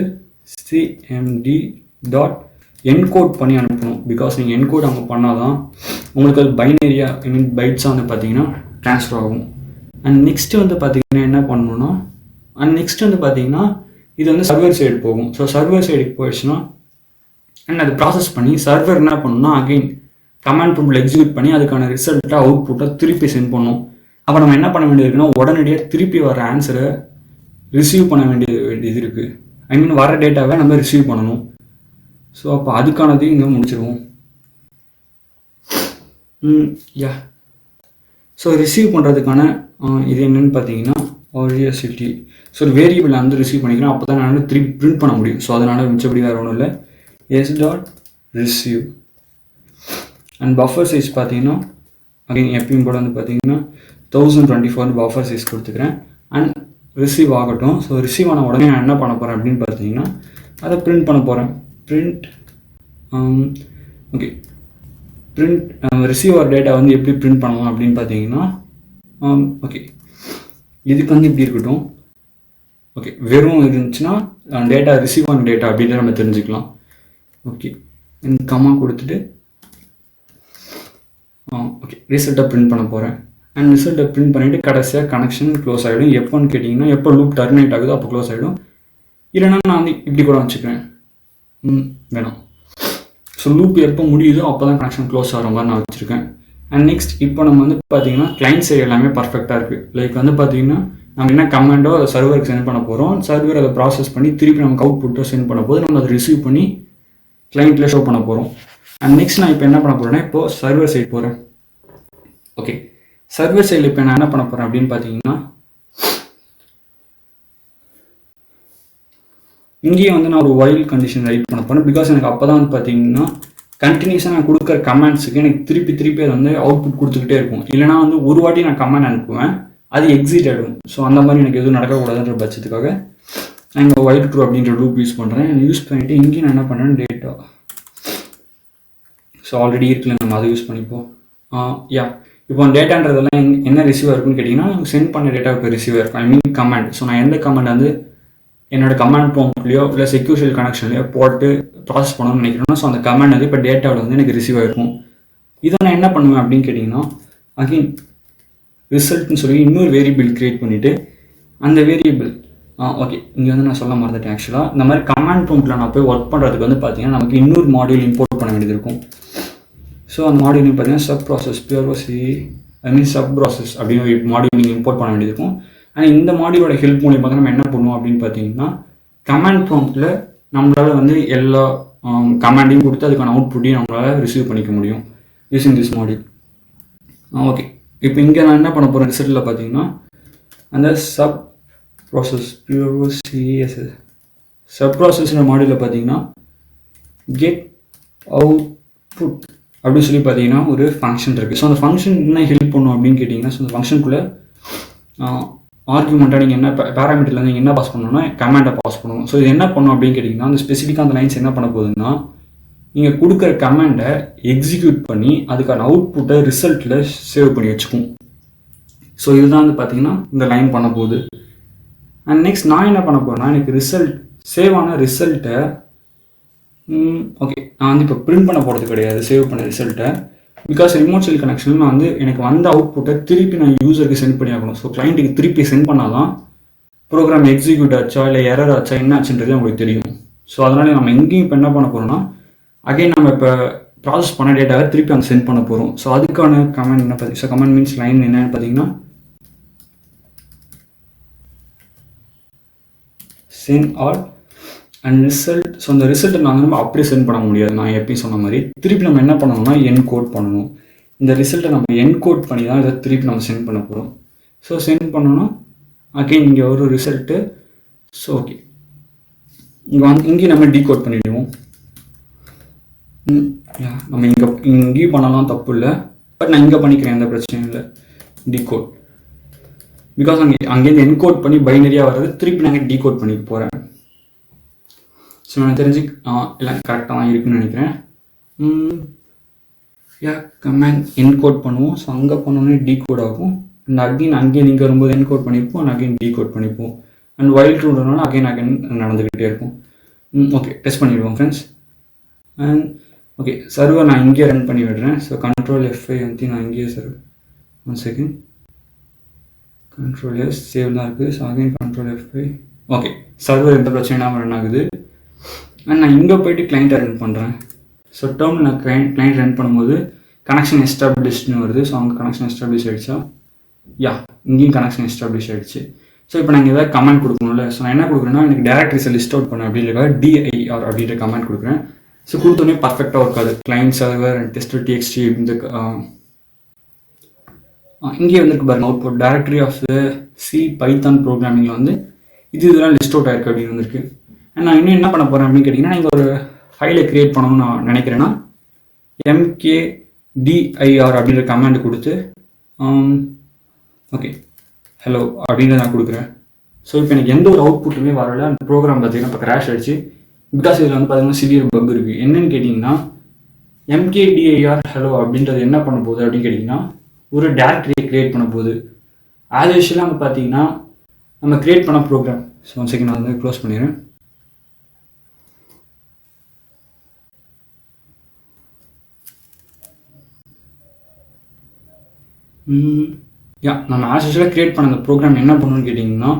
cmd என்கோட் பண்ணி அனுப்பணும். பிகாஸ் நீங்கள் என்கோட் அங்கே பண்ணால் தான் உங்களுக்கு அது பைனரியாக பைட்ஸாக வந்து பார்த்தீங்கன்னா ட்ரான்ஸ்ஃபர் ஆகும். அண்ட் நெக்ஸ்ட்டு வந்து பார்த்தீங்கன்னா என்ன பண்ணணும்னா இது வந்து சர்வர் சைடு போகும். ஸோ சர்வர் சைடுக்கு போயிடுச்சுன்னா அண்ட் அது ப்ராசஸ் பண்ணி சர்வர் என்ன பண்ணணும்னா அகெயின் கமாண்ட் ப்ராம்ப்டில் எக்ஸிக்யூட் பண்ணி அதுக்கான ரிசல்ட்டாக அவுட்புட்டை திருப்பி சென்ட் பண்ணணும். அப்போ நம்ம என்ன பண்ண வேண்டியதுன்னா உடனடியாக திருப்பி வர ஆன்சரை ரிசீவ் பண்ண வேண்டியது இருக்குது. ஐ மீன் வர டேட்டாவை நம்ம ரிசீவ் பண்ணணும். ஸோ அப்போ அதுக்கானதையும் இங்கே முடிச்சிடுவோம். ஸோ ரிசீவ் பண்ணுறதுக்கான இது என்னென்னு பார்த்தீங்கன்னா ORCLT. ஸோ ஒரு வேரியபிள் வந்து ரிசீவ் பண்ணிக்கிறேன். அப்போ தான் நான் திருப்பி பிரிண்ட் பண்ண முடியும். ஸோ அதனால் மிச்சப்படி வேறு ஒன்றும் இல்லை. s.receive அண்ட் பஃபர் சைஸ் பார்த்தீங்கன்னா அகைன் எப்பயும் போல வந்து பார்த்தீங்கன்னா 1024 பஃபர் சைஸ் கொடுத்துக்கிறேன். அண்ட் ரிசீவ் ஆகட்டும். ஸோ ரிசீவ் ஆன உடனே நான் என்ன பண்ண போகிறேன் அப்படின்னு பார்த்தீங்கன்னா அதை பிரிண்ட் பண்ண போகிறேன். ரிசீவர் டேட்டா வந்து எப்படி பிரிண்ட் பண்ணலாம் அப்படின்னு பார்த்தீங்கன்னா ஓகே இதுக்கு வந்து இப்படி இருக்கட்டும். ஓகே வெறும் இருந்துச்சுன்னா டேட்டா ரிசீவ் ஆன டேட்டா அப்படின்றத நம்ம தெரிஞ்சுக்கலாம். ஓகே கம்மா கொடுத்துட்டு ஓகே ரிசல்ட்டை பிரிண்ட் பண்ண போகிறேன். அண்ட் ரிசல்ட்டை பிரிண்ட் பண்ணிவிட்டு கடைசியாக கனெக்ஷன் க்ளோஸ் ஆகிடும். எப்போன்னு கேட்டிங்கன்னா எப்போ லூப் டர்மினேட் ஆகுதோ அப்போ க்ளோஸ் ஆகிடும். இல்லைனா நான் வந்து இப்படி கூட வச்சுக்கிறேன். வேணாம். ஸோ லூப் எப்போ முடியுதோ அப்போ தான் கனெக்ஷன் க்ளோஸ் ஆகிற மாதிரி நான் வச்சுருக்கேன். அண்ட் நெக்ஸ்ட் இப்போ நம்ம வந்து பார்த்தீங்கன்னா கிளைண்ட் சைடு எல்லாமே பர்ஃபெக்டாக இருக்குது. லைக் வந்து பார்த்தீங்கன்னா நம்ம என்ன கமெண்டோ அதை சர்வருக்கு சென்ட் பண்ண போகிறோம். சர்வர் அதை ப்ராசஸ் பண்ணி திருப்பி நமக்கு அவுட்புட்டோ சென்ட் பண்ண போது நம்ம அதை ரிசீவ் பண்ணி கிளைண்ட்டில் ஷோ பண்ண போகிறோம். அண்ட் நெக்ஸ்ட் நான் இப்போ என்ன பண்ண போகிறேன்னா இப்போது சர்வர் சைடு போகிறேன். ஓகே சர்வர் சைடில் இப்போ நான் என்ன பண்ண போகிறேன் அப்படின்னு பார்த்தீங்கன்னா இங்கேயும் வந்து நான் ஒரு வைல் கண்டிஷன் ரைட் பண்ண போகிறேன். பிகாஸ் எனக்கு அப்போ தான் வந்து பார்த்தீங்கன்னா கண்டினியூஸாக நான் கொடுக்குற கமெண்ட்ஸுக்கு எனக்கு திருப்பி அது வந்து அவுட்புட் கொடுத்துக்கிட்டே இருக்கும். இல்லைனா வந்து ஒரு வாட்டி நான் கமெண்ட் அனுப்புவேன் அது எக்ஸிட் ஆகிடும். ஸோ அந்த மாதிரி எனக்கு எதுவும் நடக்கக்கூடாதுன்ற பட்சத்துக்காக நான் இங்கே வைல் ட்ரூ அப்படின்ற லூப் யூஸ் பண்ணுறேன். யூஸ் பண்ணிவிட்டு இங்கேயும் நான் என்ன பண்ணுறேன் டேட்டா ஸோ ஆல்ரெடி இருக்குல்ல நம்ம அதை யூஸ் பண்ணிப்போம். இப்போ டேட்டான்றதெல்லாம் என்ன ரிசீவ் இருக்குன்னு கேட்டிங்கன்னா சென்ட் பண்ண டேட்டா இப்போ ரிசீவ் இருக்கும். ஐ மீன் கமெண்ட். ஸோ நான் எந்த கமெண்ட் வந்து என்னோட கமெண்ட் ப்ராம்ப்ட்லையோ இல்லை செக்யூரிட்டி கனெக்ஷன்லையோ போட்டு ப்ராசஸ் பண்ணணும்னு நினைக்கிறேன்னா ஸோ அந்த கமெண்ட் வந்து இப்போ டேட்டாவில் வந்து எனக்கு ரிசீவ் ஆகிருக்கும். இதை நான் என்ன பண்ணுவேன் அப்படின்னு கேட்டிங்கன்னா அகெயின் ரிசல்ட்னு சொல்லி இன்னொரு வேரியபிள் க்ரியேட் பண்ணிவிட்டு அந்த வேரியபிள் ஓகே இங்கே வந்து நான் சொல்ல மறந்துட்டேன். ஆக்சுவலாக இந்த மாதிரி கமாண்ட் ப்ராம்ப்ட்டில் நான் போய் ஒர்க் பண்ணுறதுக்கு வந்து பார்த்தீங்கன்னா நமக்கு இன்னொரு மாடியூல் இம்போர்ட் பண்ண வேண்டியது இருக்கும். ஸோ அந்த மாடியூல் பார்த்தீங்கன்னா சப் ப்ராசஸ் சப் ப்ராசஸ் அப்படின்னு ஒரு மாடியூல் நீங்கள் இம்போர்ட் பண்ண வேண்டியது இருக்கும். ஆனால் இந்த மாடியூலோட ஹெல்ப் மூலியமாக நம்ம என்ன பண்ணுவோம் அப்படின்னு பார்த்தீங்கன்னா கமாண்ட் ப்ராம்ப்ட்டில் நம்மளால் வந்து எல்லா கமாண்டையும் கொடுத்து அதுக்கான அவுட்புட்டையும் நம்மளால் ரிசீவ் பண்ணிக்க முடியும் யூஸிங் திஸ் மாடியூல். ஓகே இப்போ இங்கே நான் என்ன பண்ண போகிறேன் ரிசல்ட்டில் பார்த்தீங்கன்னா அந்த சப் ப்ராசஸ்ன்ற மாடியூலில் பார்த்தீங்கன்னா கெட் அவுட்புட் அப்படின்னு சொல்லி பார்த்தீங்கன்னா ஒரு ஃபங்க்ஷன் இருக்குது. ஸோ அந்த ஃபங்க்ஷன் என்ன ஹெல்ப் பண்ணும் அப்படின்னு கேட்டிங்கன்னா ஸோ அந்த ஃபங்க்ஷனுக்குள்ளே ஆர்குமெண்ட்டாக நீங்கள் என்ன பேராமீட்டரில் நீங்கள் என்ன பாஸ் பண்ணணும்னா கமெண்ட்டை பாஸ் பண்ணணும். ஸோ இது என்ன பண்ணும் அப்படின்னு கேட்டிங்கன்னா அந்த ஸ்பெசிஃபிக்காக அந்த லைன்ஸ் என்ன பண்ண போகுதுன்னா நீங்கள் கொடுக்குற கமெண்டை எக்ஸிக்யூட் பண்ணி அதுக்கான அவுட்புட்டை ரிசல்ட்டில் சேவ் பண்ணி வச்சுக்கும். ஸோ இதுதான் வந்து பார்த்தீங்கன்னா இந்த லைன் பண்ண போகுது. அண்ட் நெக்ஸ்ட் நான் என்ன பண்ண போகிறேன்னா எனக்கு சேவ் ஆன ரிசல்ட்டை ஓகே நான் வந்து இப்போ பிரிண்ட் பண்ண போகிறது கிடையாது சேவ் பண்ண ரிசல்ட்டை. பிகாஸ் ரிமோட் செல் கனெக்ஷன் நான் வந்து எனக்கு வந்த அவுட்புட்டை திருப்பி நான் யூசருக்கு சென்ட் பண்ணி ஆகணும். ஸோ கிளைண்ட்டுக்கு திருப்பி சென்ட் பண்ணால் தான் ப்ரோக்ராம் எக்ஸிக்யூட் ஆச்சா இல்லை எரர் ஆச்சா என்ன ஆச்சுன்றது உங்களுக்கு தெரியும். ஸோ அதனால் நம்ம எங்கேயும் இப்போ என்ன பண்ண போகிறோம்னா அகைன் நம்ம இப்போ ப்ராசஸ் பண்ண டேட்டாவை திருப்பி அங்கே சென்ட் பண்ண போகிறோம். ஸோ அதுக்கான கமெண்ட் என்ன பார்த்தீங்க, ஸோ கமெண்ட் மீன்ஸ் லைன் என்னன்னு பார்த்தீங்கன்னா send all and result. So அந்த ரிசல்ட்டை நம்ம அப்படியே சென்ட் பண்ண முடியாது. நான் எப்பயும் சொன்ன மாதிரி திருப்பி நம்ம என்ன பண்ணணும்னா என்கோட் பண்ணணும். இந்த ரிசல்ட்டை நம்ம என்கோட் பண்ணி தான் இதை திருப்பி நம்ம சென்ட் பண்ண போகிறோம். ஸோ சென்ட் பண்ணோன்னா அகெயின் இங்கே ஒரு ரிசல்ட்டு. ஸோ ஓகே, இங்கே நம்ம டீகோட் பண்ணிவிடுவோம். நம்ம இங்கேயும் பண்ணலாம், தப்பு இல்லை. பட் நான் இங்கே பண்ணிக்கிறேன், எந்த பிரச்சனையும் இல்லை. டீகோட் பிகாஸ் அங்கேருந்து என்கோட் பண்ணி பைனரியாக வர்றது திருப்பி நாங்கள் டீகோட் பண்ணிக்க போகிறேன். ஸோ எனக்கு தெரிஞ்சு எல்லாம் கரெக்டாக தான் இருக்குன்னு நினைக்கிறேன். கமெண்ட் என்கோட் பண்ணுவோம். ஸோ அங்கே பண்ணோன்னே டீகோட் ஆகும். அண்ட் அகெயின் அங்கேயே நீங்கள் வரும்போது என்கோட் பண்ணிப்போம் அண்ட் அகெயின் டீகோட் பண்ணிப்போம். அண்ட் வைல் ட்ரூனால அகெயின் நடந்துக்கிட்டே இருக்கும். ஓகே, டெஸ்ட் பண்ணிவிடுவோம் ஃப்ரெண்ட்ஸ். அண்ட் ஓகே, சர்வர் நான் இங்கேயே ரன் பண்ணி விடுறேன். ஸோ கண்ட்ரோல் F5 வந்து நான் இங்கேயே server 1 second control S save தான் இருக்குது. So again control F5. Okay, server எந்த பிரச்சனையும் ரன் ஆகுது. அண்ட் நான் இங்கே போய்ட்டு கிளைண்ட்டை ரன் பண்ணுறேன். ஸோ டேர்மில் நான் கிளைண்ட் ரன் பண்ணும்போது கனெக்ஷன் எஸ்டாப்ளிஷ்னு வருது. ஸோ அங்கே கனெக்ஷன் எஸ்டாப்ளிஷ் ஆகிடுச்சா? இங்கேயும் கனெக்ஷன் எஸ்டாப்ளிஷ் ஆகிடுச்சு. ஸோ இப்போ நான் ஏதாவது கமெண்ட் கொடுக்கணும்ல. ஸோ நான் என்ன கொடுக்குறேன்னா எனக்கு டேரக்டரிஸை லிஸ்ட் அவுட் பண்ண அப்படின்றக்காக DIR அப்படின்ற கமெண்ட் கொடுக்குறேன். ஸோ கொடுத்தோன்னே பர்ஃபெக்டாக இருக்காது. Client server and test TXT இந்த இங்கே வந்துருக்கு பாருங்க output directory of C Python ப்ரோக்ராமிங்கில் வந்து இதெல்லாம் லிஸ்ட் அவுட் ஆயிருக்கு அப்படின்னு வந்திருக்கு. அண்ட் நான் இன்னும் என்ன பண்ண போகிறேன் அப்படின்னு கேட்டிங்கன்னா, இங்கே ஒரு ஃபைலை க்ரியேட் பண்ணணும்னு நான் நினைக்கிறேன்னா MKDIR அப்படின்ற கமாண்ட் கொடுத்து ஓகே ஹலோ அப்படின்னு நான் கொடுக்குறேன். ஸோ இப்போ எனக்கு எந்த ஒரு அவுட்புட்டுமே வரல. அந்த ப்ரோக்ராம் பார்த்தீங்கன்னா இப்போ கிராஷ் ஆகிடுச்சு. பிகாஸ் இதில் வந்து பார்த்தீங்கன்னா சிவியர் பக் இருக்குது. என்னன்னு கேட்டிங்கன்னா MKDIR ஹலோ அப்படின்றது என்ன பண்ண போகுது அப்படின்னு கேட்டிங்கன்னா ஒரு டேரக்டரியை க்ரியேட் பண்ண போகுது. ஆஸ் யூஷுவலாக வந்து பார்த்தீங்கன்னா நம்ம க்ரியேட் பண்ண ப்ரோக்ராம். ஸோ 1 செகண்ட் நான் வந்து க்ளோஸ் பண்ணிடுறேன். நம்ம ஆஸ் யூஷுவலாக க்ரியேட் பண்ண அந்த ப்ரோக்ராம் என்ன பண்ணணும்னு கேட்டிங்கன்னா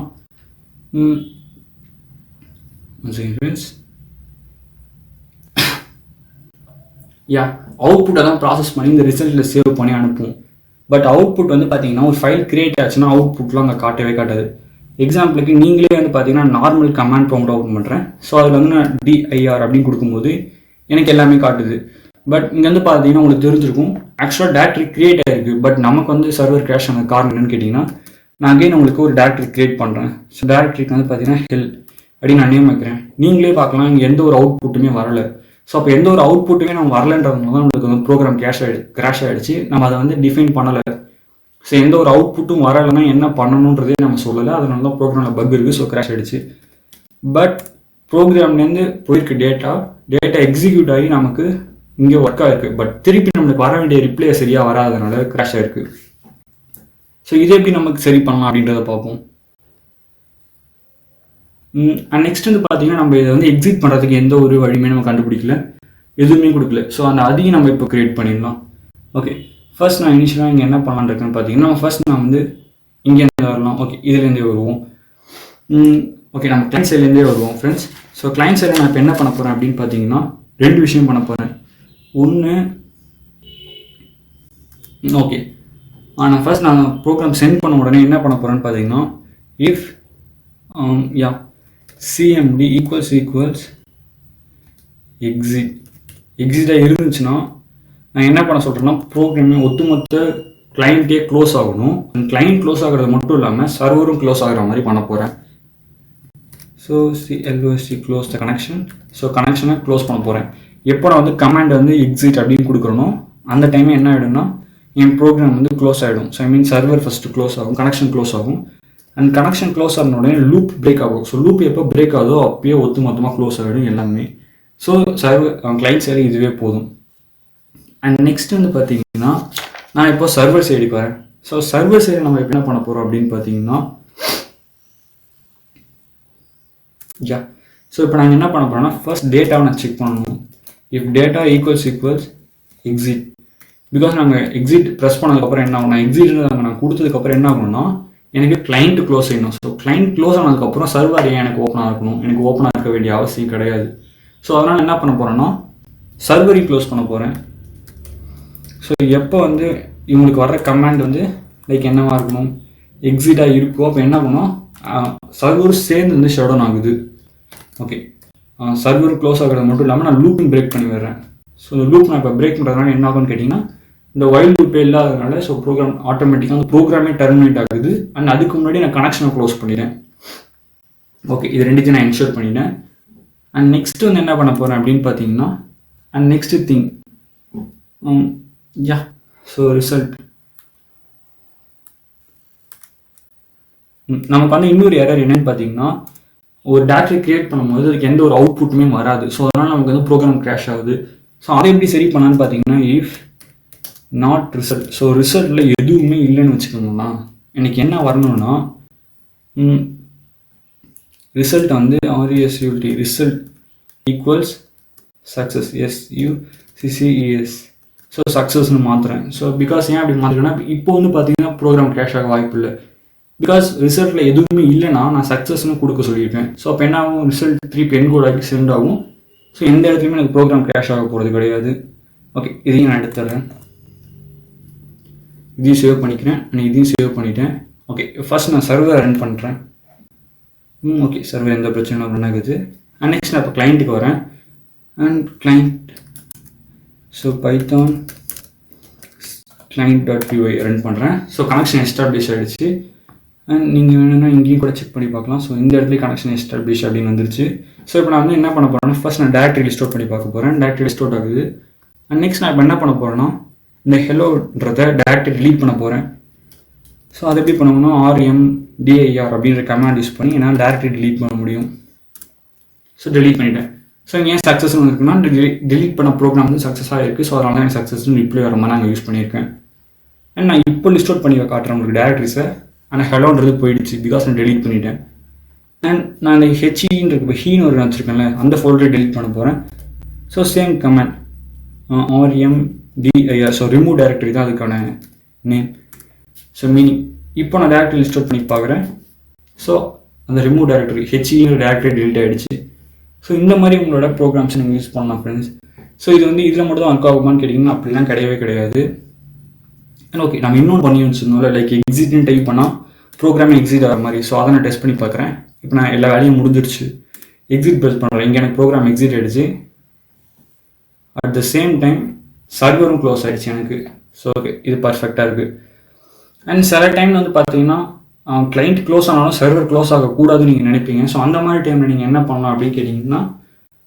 1 செகண்ட் ஃப்ரெண்ட்ஸ். அவுட்புட்டை தான் ப்ராசஸ் பண்ணி இந்த ரிசல்ட்டில் சேவ் பண்ணி அனுப்புவோம். பட் அவுட்புட் வந்து பார்த்தீங்கன்னா ஒரு ஃபைல் கிரியேட் ஆச்சுன்னா அவுட்புட்லாம் அங்கே காட்டவே காட்டாது. எக்ஸாம்பிளுக்கு நீங்களே வந்து பார்த்தீங்கன்னா நார்மல் கமாண்ட் ப்ராம்ப்ட் ஓப்பன் பண்ணுறேன். ஸோ அதில் வந்து நான் DIR அப்படின்னு கொடுக்கும்போது எனக்கு எல்லாமே காட்டுது. பட் இங்கே வந்து பார்த்தீங்கன்னா உங்களுக்கு தெரிஞ்சிருக்கும் ஆக்சுவலாக டேரக்டரி கிரியேட் ஆகிருக்கு. பட் நமக்கு வந்து சர்வர் கிராஷ் ஆன காரணம் என்னன்னு கேட்டிங்கன்னா, நான் அகைன் உங்களுக்கு ஒரு டேரக்டரி கிரியேட் பண்ணுறேன். ஸோ டேரக்டரிக்கு வந்து பார்த்தீங்கன்னா ஹெல் அப்படின்னு நான் நேம் வைக்கிறேன். நீங்களே பார்க்கலாம் இங்கே எந்த ஒரு அவுட்புட்டுமே வரலை. ஸோ அப்போ எந்த ஒரு அவுட்புட்டுமே நம்ம வரலன்றதுனால தான் நம்மளுக்கு வந்து ப்ரோக்ராம் கிராஷ் ஆகிடுச்சு. நம்ம அதை வந்து டிஃபைன் பண்ணலை. ஸோ எந்த ஒரு அவுட்புட்டும் வரலைன்னா என்ன பண்ணணுன்றதே நம்ம சொல்லலை. அதனால தான் ப்ரோக்ராமில் பக் இருக்குது. ஸோ கிராஷ் ஆகிடுச்சு. பட் ப்ரோக்ராம்லேருந்து போயிருக்கு டேட்டா எக்ஸிக்யூட் ஆகி நமக்கு இங்கே ஒர்க் ஆகிருக்கு. பட் திருப்பி நம்மளுக்கு வர வேண்டிய ரிப்ளே சரியாக வராதனால கிராஷ் ஆகிருக்கு. ஸோ இதை எப்படி நமக்கு சரி பண்ணலாம் அப்படின்றத பார்ப்போம். அண்ட் நெக்ஸ்ட் வந்து பார்த்தீங்கன்னா நம்ம இதை வந்து எக்ஸிட் பண்ணுறதுக்கு எந்த ஒரு வழியுமே நம்ம கண்டுபிடிக்கல, எதுவுமே கொடுக்கல. ஸோ அந்த அதையும் நம்ம இப்போ க்ரியேட் பண்ணிடலாம். ஓகே, ஃபர்ஸ்ட் நான் இனிஷியலாக இங்கே என்ன பண்ணலான்னு இருக்கேன்னு பார்த்தீங்கன்னா, ஃபர்ஸ்ட் நான் வந்து இங்கேருந்து வரலாம். ஓகே, இதுலேருந்தே வருவோம். ஓகே, நம்ம கிளைண்ட் சைட்லேருந்தே வருவோம் ஃப்ரெண்ட்ஸ். ஸோ கிளைண்ட் சைடில் நான் இப்போ என்ன பண்ண போகிறேன் அப்படின்னு பார்த்தீங்கன்னா 2 விஷயம் பண்ண போகிறேன். ஒன்று ஓகே, ஆனால் ஃபர்ஸ்ட் நான் ப்ரோக்ராம் சென்ட் பண்ண உடனே என்ன பண்ண போகிறேன்னு பார்த்தீங்கன்னா இஃப் CMD ஈக்குவல்ஸ் எக்ஸிட்டாக இருந்துச்சுன்னா நான் என்ன பண்ண சொல்கிறேன்னா ப்ரோக்ராமே ஒட்டுமொத்த கிளைண்ட்டே க்ளோஸ் ஆகணும். அந்த கிளைண்ட் க்ளோஸ் ஆகிறது மட்டும் இல்லாமல் சர்வரும் க்ளோஸ் ஆகிற மாதிரி பண்ண போகிறேன். So CLOC close the connection. So கனெக்ஷனை க்ளோஸ் பண்ண போகிறேன். எப்போ நான் வந்து கமாண்ட் வந்து எக்ஸிட் அப்படின்னு கொடுக்குறனோ அந்த டைமே என்ன ஆகிடும்னா என் ப்ரோக்ராம் வந்து க்ளோஸ் ஆகிடும். So I mean server first close ஆகும், கனெக்ஷன் க்ளோஸ் ஆகும். அண்ட் கனெக்ஷன் க்ளோஸ் ஆன உடனே லூப் பிரேக் ஆகும். ஸோ லூப் எப்போ பிரேக் ஆகுதோ அப்பயே மொத்தமாக க்ளோஸ் ஆகிடும் எல்லாமே. ஸோ சர்வர் கிளைண்ட் சைடு இதுவே போதும். அண்ட் நெக்ஸ்ட் வந்து பார்த்தீங்கன்னா நான் இப்போ சர்வர் சைடுக்கு வரேன். ஸோ சர்வர் சைடு நம்ம என்ன பண்ண போகிறோம் அப்படின்னு பார்த்தீங்கன்னா ஸோ இப்போ நாங்கள் என்ன பண்ண போகிறோம்னா ஃபர்ஸ்ட் டேட்டாவை நான் செக் பண்ணணும். If data equals exit. Because நாங்கள் எக்ஸிட் ப்ரெஸ் பண்ணதுக்கப்புறம் என்ன ஆகும், நான் எக்ஸிட் நான் கொடுத்ததுக்கப்புறம் என்ன ஆகணும்னா எனக்கு கிளைண்ட் க்ளோஸ் ஆகணும். ஸோ கிளைண்ட் க்ளோஸ் ஆனதுக்கப்புறம் சர்வர் ஏன் எனக்கு ஓப்பனாக இருக்கணும், எனக்கு ஓப்பனாக இருக்க வேண்டிய அவசியம் கிடையாது. ஸோ அதனால் என்ன பண்ண போகிறேன்னா சர்வரையும் க்ளோஸ் பண்ண போகிறேன். ஸோ எப்போ வந்து இவங்களுக்கு வர்ற கமாண்ட் வந்து லைக் என்னவா இருக்கணும், எக்ஸிட்டாக இருக்கோ அப்போ என்ன பண்ணும், சர்வர் சேர்ந்து வந்து ஷட் டவுன் ஆகுது. ஓகே, சர்வர் க்ளோஸ் ஆகிறது மட்டும் இல்லாமல் நான் லூப்பிங் பிரேக் பண்ணி வர்றேன். ஸோ இந்த லூப் நான் இப்போ பிரேக் பண்ணுறதுனால என்ன ஆகும்னு கேட்டிங்கன்னா, இந்த வைல் லூப்பே இல்லாததுனால ஸோ ப்ரோக்ராம் ஆட்டோமேட்டிக்காக அந்த ப்ரோக்ராமே டெர்மினேட் ஆகுது. அண்ட் அதுக்கு முன்னாடி நான் கனெக்ஷனை க்ளோஸ் பண்ணிட்டேன். ஓகே, இது ரெண்டுத்தையும் நான் என்ஷூர் பண்ணிட்டேன். அண்ட் நெக்ஸ்ட் வந்து என்ன பண்ண போகிறேன் அப்படின்னு பார்த்தீங்கன்னா, and next thing yeah so result நமக்கு வந்து இன்னொரு எரர் என்னன்னு பார்த்தீங்கன்னா, ஒரு டேரக்டரி கிரியேட் பண்ணும்போது அதுக்கு எந்த ஒரு அவுட்புட்டுமே வராது. ஸோ அதனால் நமக்கு வந்து ப்ரோக்ராம் கிராஷ் ஆகுது. ஸோ அதை எப்படி சரி பண்ணான்னு பார்த்தீங்கன்னா, இஃப் நாட் ரிசல்ட், ஸோ ரிசல்ட்டில் எதுவுமே இல்லைன்னு வச்சுக்கோங்களா, எனக்கு என்ன வரணும்னா ரிசல்ட் வந்து R E S U T result equals success SUCCES. So சக்ஸஸ்ன்னு மாற்றுறேன். ஸோ பிகாஸ் ஏன் அப்படி மாற்றுறேன்னா, இப்போ வந்து பார்த்தீங்கன்னா ப்ரோக்ராம் கிராஷ் ஆக வாய்ப்பு இல்லை. பிகாஸ் ரிசல்ட்டில் எதுவுமே இல்லைன்னா நான் சக்ஸஸ்ன்னு கொடுக்க சொல்லியிருக்கேன். ஸோ அப்போ என்ன ஆகும், ரிசல்ட் 3 பென் கோட் ஆகி சென்ட் ஆகும். ஸோ எந்த இடத்துலையுமே எனக்கு ப்ரோக்ராம் கிராஷ் ஆக போகிறது கிடையாது. ஓகே, இதையும் நான் எடுத்துறேன், இதையும் சேவ் பண்ணிக்கிறேன், இதையும் சேவ் பண்ணிட்டேன். ஓகே, ஃபர்ஸ்ட் நான் சர்வர் ரன் பண்ணுறேன். ஓகே, சர்வர் எந்த பிரச்சனையும் ரன் ஆகுது. அண்ட் நெக்ஸ்ட் நான் இப்போ கிளைண்ட்டுக்கு வரேன். And client so Python client.py run பண்ணுறேன். ஸோ கனெக்ஷன் எஸ்டாப்ளிஷ் ஆகிடுச்சு. அண்ட் நீங்கள் வேணும்னா இங்கேயும் கூட செக் பண்ணி பார்க்கலாம். ஸோ இந்த இடத்துல கனெக்ஷன் எஸ்டாப்ளிஷ் அப்படின்னு வந்துருச்சு. ஸோ இப்போ நான் வந்து என்ன பண்ண போகிறேன்னா, ஃபர்ஸ்ட் நான் டேரக்டரி ரிஸ்டோர் பண்ணி பார்க்க போகிறேன். டேரக்டரி ரிஸ்டோர் ஆகுது. அண்ட் நெக்ஸ்ட் நான் இப்போ என்ன பண்ண போகிறேன்னா, இந்த ஹெலோன்றதை டேரக்டரி டிலீட் பண்ண போகிறேன். ஸோ அதை எப்படி பண்ணணும்னா RMDIR அப்படின்ற கமாண்ட் யூஸ் பண்ணி என்னால் டேரக்டரி டிலீட் பண்ண முடியும். ஸோ டிலீட் பண்ணிட்டேன். ஸோ ஏன் சக்ஸஸ்ன்னு இருக்குன்னா, டிலீட் பண்ண ப்ரோக்ராம் வந்து சக்ஸஸாக இருக்குது. ஸோ அதனால தான் எனக்கு சக்ஸஸ்ன்னு ரிப்ளை வர மாதிரி நாங்கள் யூஸ் பண்ணியிருக்கேன். அண்ட் நான் இப்போ லிஸ்ட் பண்ணி காட்டுறேன் உங்களுக்கு டேரக்டரிஸை. ஆனால் ஹெலோன்றது போயிடுச்சு பிகாஸ் நான் டெலீட் பண்ணிட்டேன். அண்ட் நான் இந்த ஹெச்இன்னு இருக்கு, இப்போ ஹீன்னு ஒரு வச்சுருக்கேன்ல, அந்த ஃபோல்டரை டெலீட் பண்ண போகிறேன். So same command RMDIR, so remove directory தான் அதுக்கான நேம். ஸோ மீனிங் இப்போ நான் டேரக்டரி லிஸ்ட் பண்ணி பார்க்குறேன். ஸோ அந்த ரிமூவ் டேரக்டரி ஹெச்இன்னு டேரக்டரி டெலிட் ஆகிடுச்சு. ஸோ இந்த மாதிரி உங்களோட ப்ரோக்ராம்ஸ் நீங்கள் யூஸ் பண்ணலாம் ஃப்ரெண்ட்ஸ். ஸோ இது வந்து இதில் மட்டும் தான் ஒர்க் ஆகுமான்னு கேட்டிங்கன்னா அப்படிலாம் கிடையவே கிடையாது. அண்ட் ஓகே, நம்ம இன்னொன்று பண்ணி வச்சுருந்தோம்ல, லைக் எக்ஸிட்னு டைப் பண்ணால் ப்ரோக்ராமே எக்ஸிட் ஆகிற மாதிரி. ஸோ அதை நான் டெஸ்ட் பண்ணி பார்க்குறேன். இப்போ நான் எல்லா வேலையும் முடிஞ்சிருச்சு, எக்ஸிட் ப்ரெஸ் பண்ணுறேன். இங்கே எனக்கு ப்ரோக்ராம் எக்ஸிட் ஆகிடுச்சு. அட் த சேம் டைம் சர்வரும் க்ளோஸ் ஆகிடுச்சு எனக்கு. ஸோ ஓகே, இது பர்ஃபெக்டாக இருக்குது. அண்ட் சில டைமில் வந்து பார்த்தீங்கன்னா கிளைண்ட் க்ளோஸ் ஆனாலும் சர்வர் க்ளோஸ் ஆகக்கூடாதுன்னு நீங்கள் நினைப்பீங்க. ஸோ அந்த மாதிரி டைமில் நீங்கள் என்ன பண்ணலாம் அப்படின்னு கேட்டிங்கன்னா,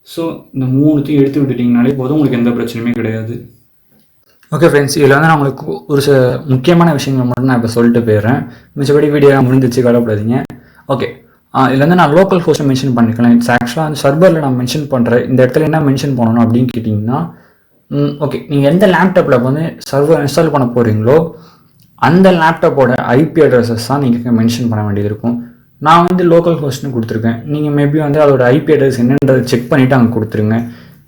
ஸோ இந்த 3த்தையும் எடுத்து விட்டுட்டிங்கனாலே போதும், உங்களுக்கு எந்த பிரச்சனையுமே கிடையாது. ஓகே ஃப்ரெண்ட்ஸ், இதில் வந்து நான் உங்களுக்கு ஒரு சில முக்கியமான விஷயங்கள் மட்டும் நான் இப்போ சொல்லிட்டு போயிடுறேன். மிச்சபடி வீடியோ முடிஞ்சிச்சு, கவலைப்படாதீங்க. ஓகே, இதில் வந்து நான் லோக்கல் ஹோஸ்ட்டை மென்ஷன் பண்ணிக்கலாம். இட்ஸ் ஆக்சுவலாக அந்த சர்வரில் நான் மென்ஷன் பண்ணுறேன். இந்த இடத்துல என்ன மென்ஷன் பண்ணணும் அப்படின்னு கேட்டிங்கன்னா, ஓகே, நீங்கள் எந்த லேப்டாப்பில் வந்து சர்வர் இன்ஸ்டால் பண்ண போகிறீங்களோ அந்த லேப்டாப்போட IP அட்ரஸஸ் தான் நீங்கள் மென்ஷன் பண்ண வேண்டியது இருக்கும். நான் வந்து லோக்கல் ஹோஸ்ட்னு கொடுத்துருக்கேன். நீங்கள் மேபி வந்து அதோட IP அட்ரஸ் என்னன்றதை செக் பண்ணிவிட்டு அங்கே கொடுத்துருங்க.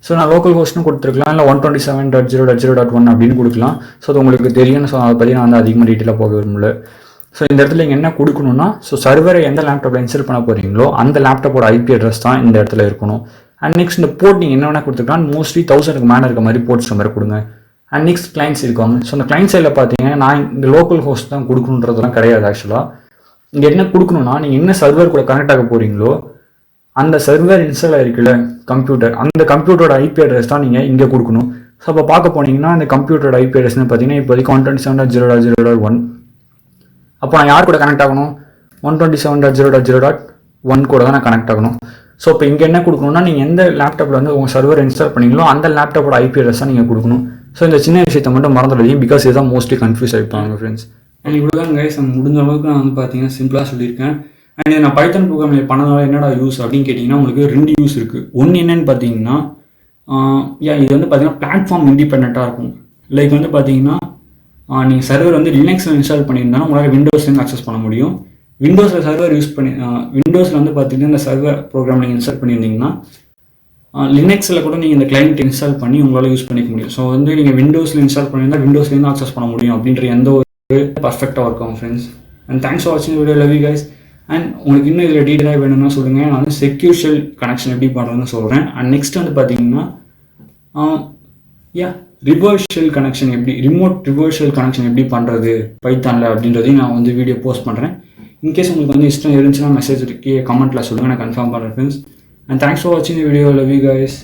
ஸோ நான் லோக்கல் ஹோஸ்ட்னு கொடுத்துருக்கலாம், இல்லை 127.0.0.1 அப்படின்னு கொடுக்கலாம். ஸோ அது உங்களுக்கு தெரியும். ஸோ அதை பற்றி நான் வந்து அதிகமாக டீட்டெயிலாக போக விரும்பல. ஸோ இந்த இடத்துல நீங்கள் என்ன கொடுக்கணும்னா, ஸோ சர்வரை எந்த லேப்டாப்பில் இன்ஸ்டால் பண்ண போகிறீங்களோ அந்த லேப்டாப்போட IP அட்ரஸ் தான் இந்த இடத்துல இருக்கணும். அண்ட் நெக்ஸ்ட் இந்த போர்ட் நீங்கள் என்ன வேணால் கொடுத்துருக்கலாம். மோஸ்ட்லி 1000க்கு மேலே இருக்க மாதிரி போர்ட்ஸ் நம்பர் கொடுங்க. அண்ட் நெக்ஸ்ட் கிளைண்ட்ஸ் இருக்காங்க. ஸோ அந்த கிளைண்ட் சைடில் பார்த்தீங்கன்னா நான் இந்த லோக்கல் ஹோஸ்ட் தான் கொடுக்கணுன்றதுலாம் கிடையாது. ஆக்சுவலாக இங்கே என்ன கொடுக்கணும்னா, நீங்கள் என்ன சர்வர் கூட கனெக்ட் ஆக போகிறீங்களோ அந்த சர்வர் இன்ஸ்டால் ஆகிருக்குல்ல கம்ப்யூட்டர், அந்த கம்ப்யூட்டரோட IP அட்ரஸ் தான் நீங்கள் இங்கே கொடுக்கணும். ஸோ அப்போ பார்க்க போனீங்கன்னா அந்த கம்ப்யூட்டரோட IP அட்ரஸ்னு பார்த்தீங்கன்னா இப்போதைக்கு 127.0.0.1. அப்போ நான் யார் கூட கனெக்ட் ஆகணும், 127.0.0.1 கூட தான் நான் கனெக்ட் ஆகணும். ஸோ இப்போ இங்கே என்ன கொடுக்கணும்னா, நீங்கள் எந்த லேப்டாப்பில் வந்து உங்கள் சர்வர் இன்ஸ்டால் பண்ணீங்களோ அந்த லேப்டாப்போட IP அட்ரஸ் தான் நீங்கள் கொடுக்கணும். ஸோ இந்த சின்ன விஷயத்தை மட்டும் மறந்துடுவீங்க, பிகாஸ் இதுதான் மோஸ்ட்லி கன்ஃபியூஸ் ஆகிப்பாங்க ஃப்ரெண்ட்ஸ். அண்ட் இவ்வளோ தான் கைஸ், முடிஞ்ச அளவுக்கு நான் வந்து பார்த்தீங்கன்னா சிம்பிளாக சொல்லியிருக்கேன். அண்ட் இதை நான் பைத்தன் ப்ரோக்ராமில் பண்ணதால என்னடா யூஸ் அப்படின்னு கேட்டிங்கன்னா, உங்களுக்கு 2 யூஸ் இருக்குது. ஒன்று என்னென்னு பார்த்தீங்கன்னா, இது வந்து பார்த்தீங்கன்னா பிளாட்ஃபார்ம் இண்டிபெண்ட்டாக இருக்கும். லைக் வந்து பார்த்தீங்கன்னா, நீங்கள் சர்வர் வந்து லினக்ஸில் இன்ஸ்டால் பண்ணியிருந்தாலும் உங்களால் விண்டோஸ்லேருந்து அக்சஸ் பண்ண முடியும். விண்டோஸில் சர்வர் யூஸ் பண்ணி விண்டோஸில் வந்து பார்த்தீங்கன்னா இந்த சர்வர் ப்ரோக்ராம் நீங்கள் இன்ஸ்டால் பண்ணியிருந்தீங்கன்னா லினக்ஸில் கூட நீங்கள் இந்த கிளைண்ட் இன்ஸ்டால் பண்ணி உங்களால் யூஸ் பண்ணிக்க முடியும். ஸோ வந்து நீங்கள் விண்டோஸில் இன்ஸ்டால் பண்ணியிருந்தால் விண்டோஸ்லேருந்து அக்சஸ் பண்ண முடியும் அப்படின்ற எந்த ஒரு பர்ஃபெக்டாக இருக்கும் ஃப்ரெண்ட்ஸ். அண்ட் தேங்க்ஸ் ஃபார் வாட்சிங் video, love you guys. And உங்களுக்கு இன்னும் இதில் டீட்டெயிலாக வேணும்னா சொல்லுங்கள், நான் வந்து செக்யூர் ஷெல் கனெக்ஷன் எப்படி பண்ணுறதுன்னு சொல்கிறேன். அண்ட் நெக்ஸ்ட் வந்து பார்த்தீங்கன்னா ரிவர்ஷியல் கனெக்ஷன் எப்படி ரிவர்ஷியல் கனெக்ஷன் எப்படி பண்ணுறது பைத்தானில் அப்படின்றதையும் நான் வந்து வீடியோ போஸ்ட் பண்ணுறேன். இன்கேஸ் உங்களுக்கு வந்து இஷ்டம் இருந்துச்சுன்னா மெசேஜ் கமெண்ட்டில் சொல்லுங்கள், நான் கன்ஃபார்ம் பண்ணுறேன் ஃப்ரெண்ட்ஸ். அண்ட் தேங்க்ஸ் ஃபார் வாட்சிங் the video. Love you guys.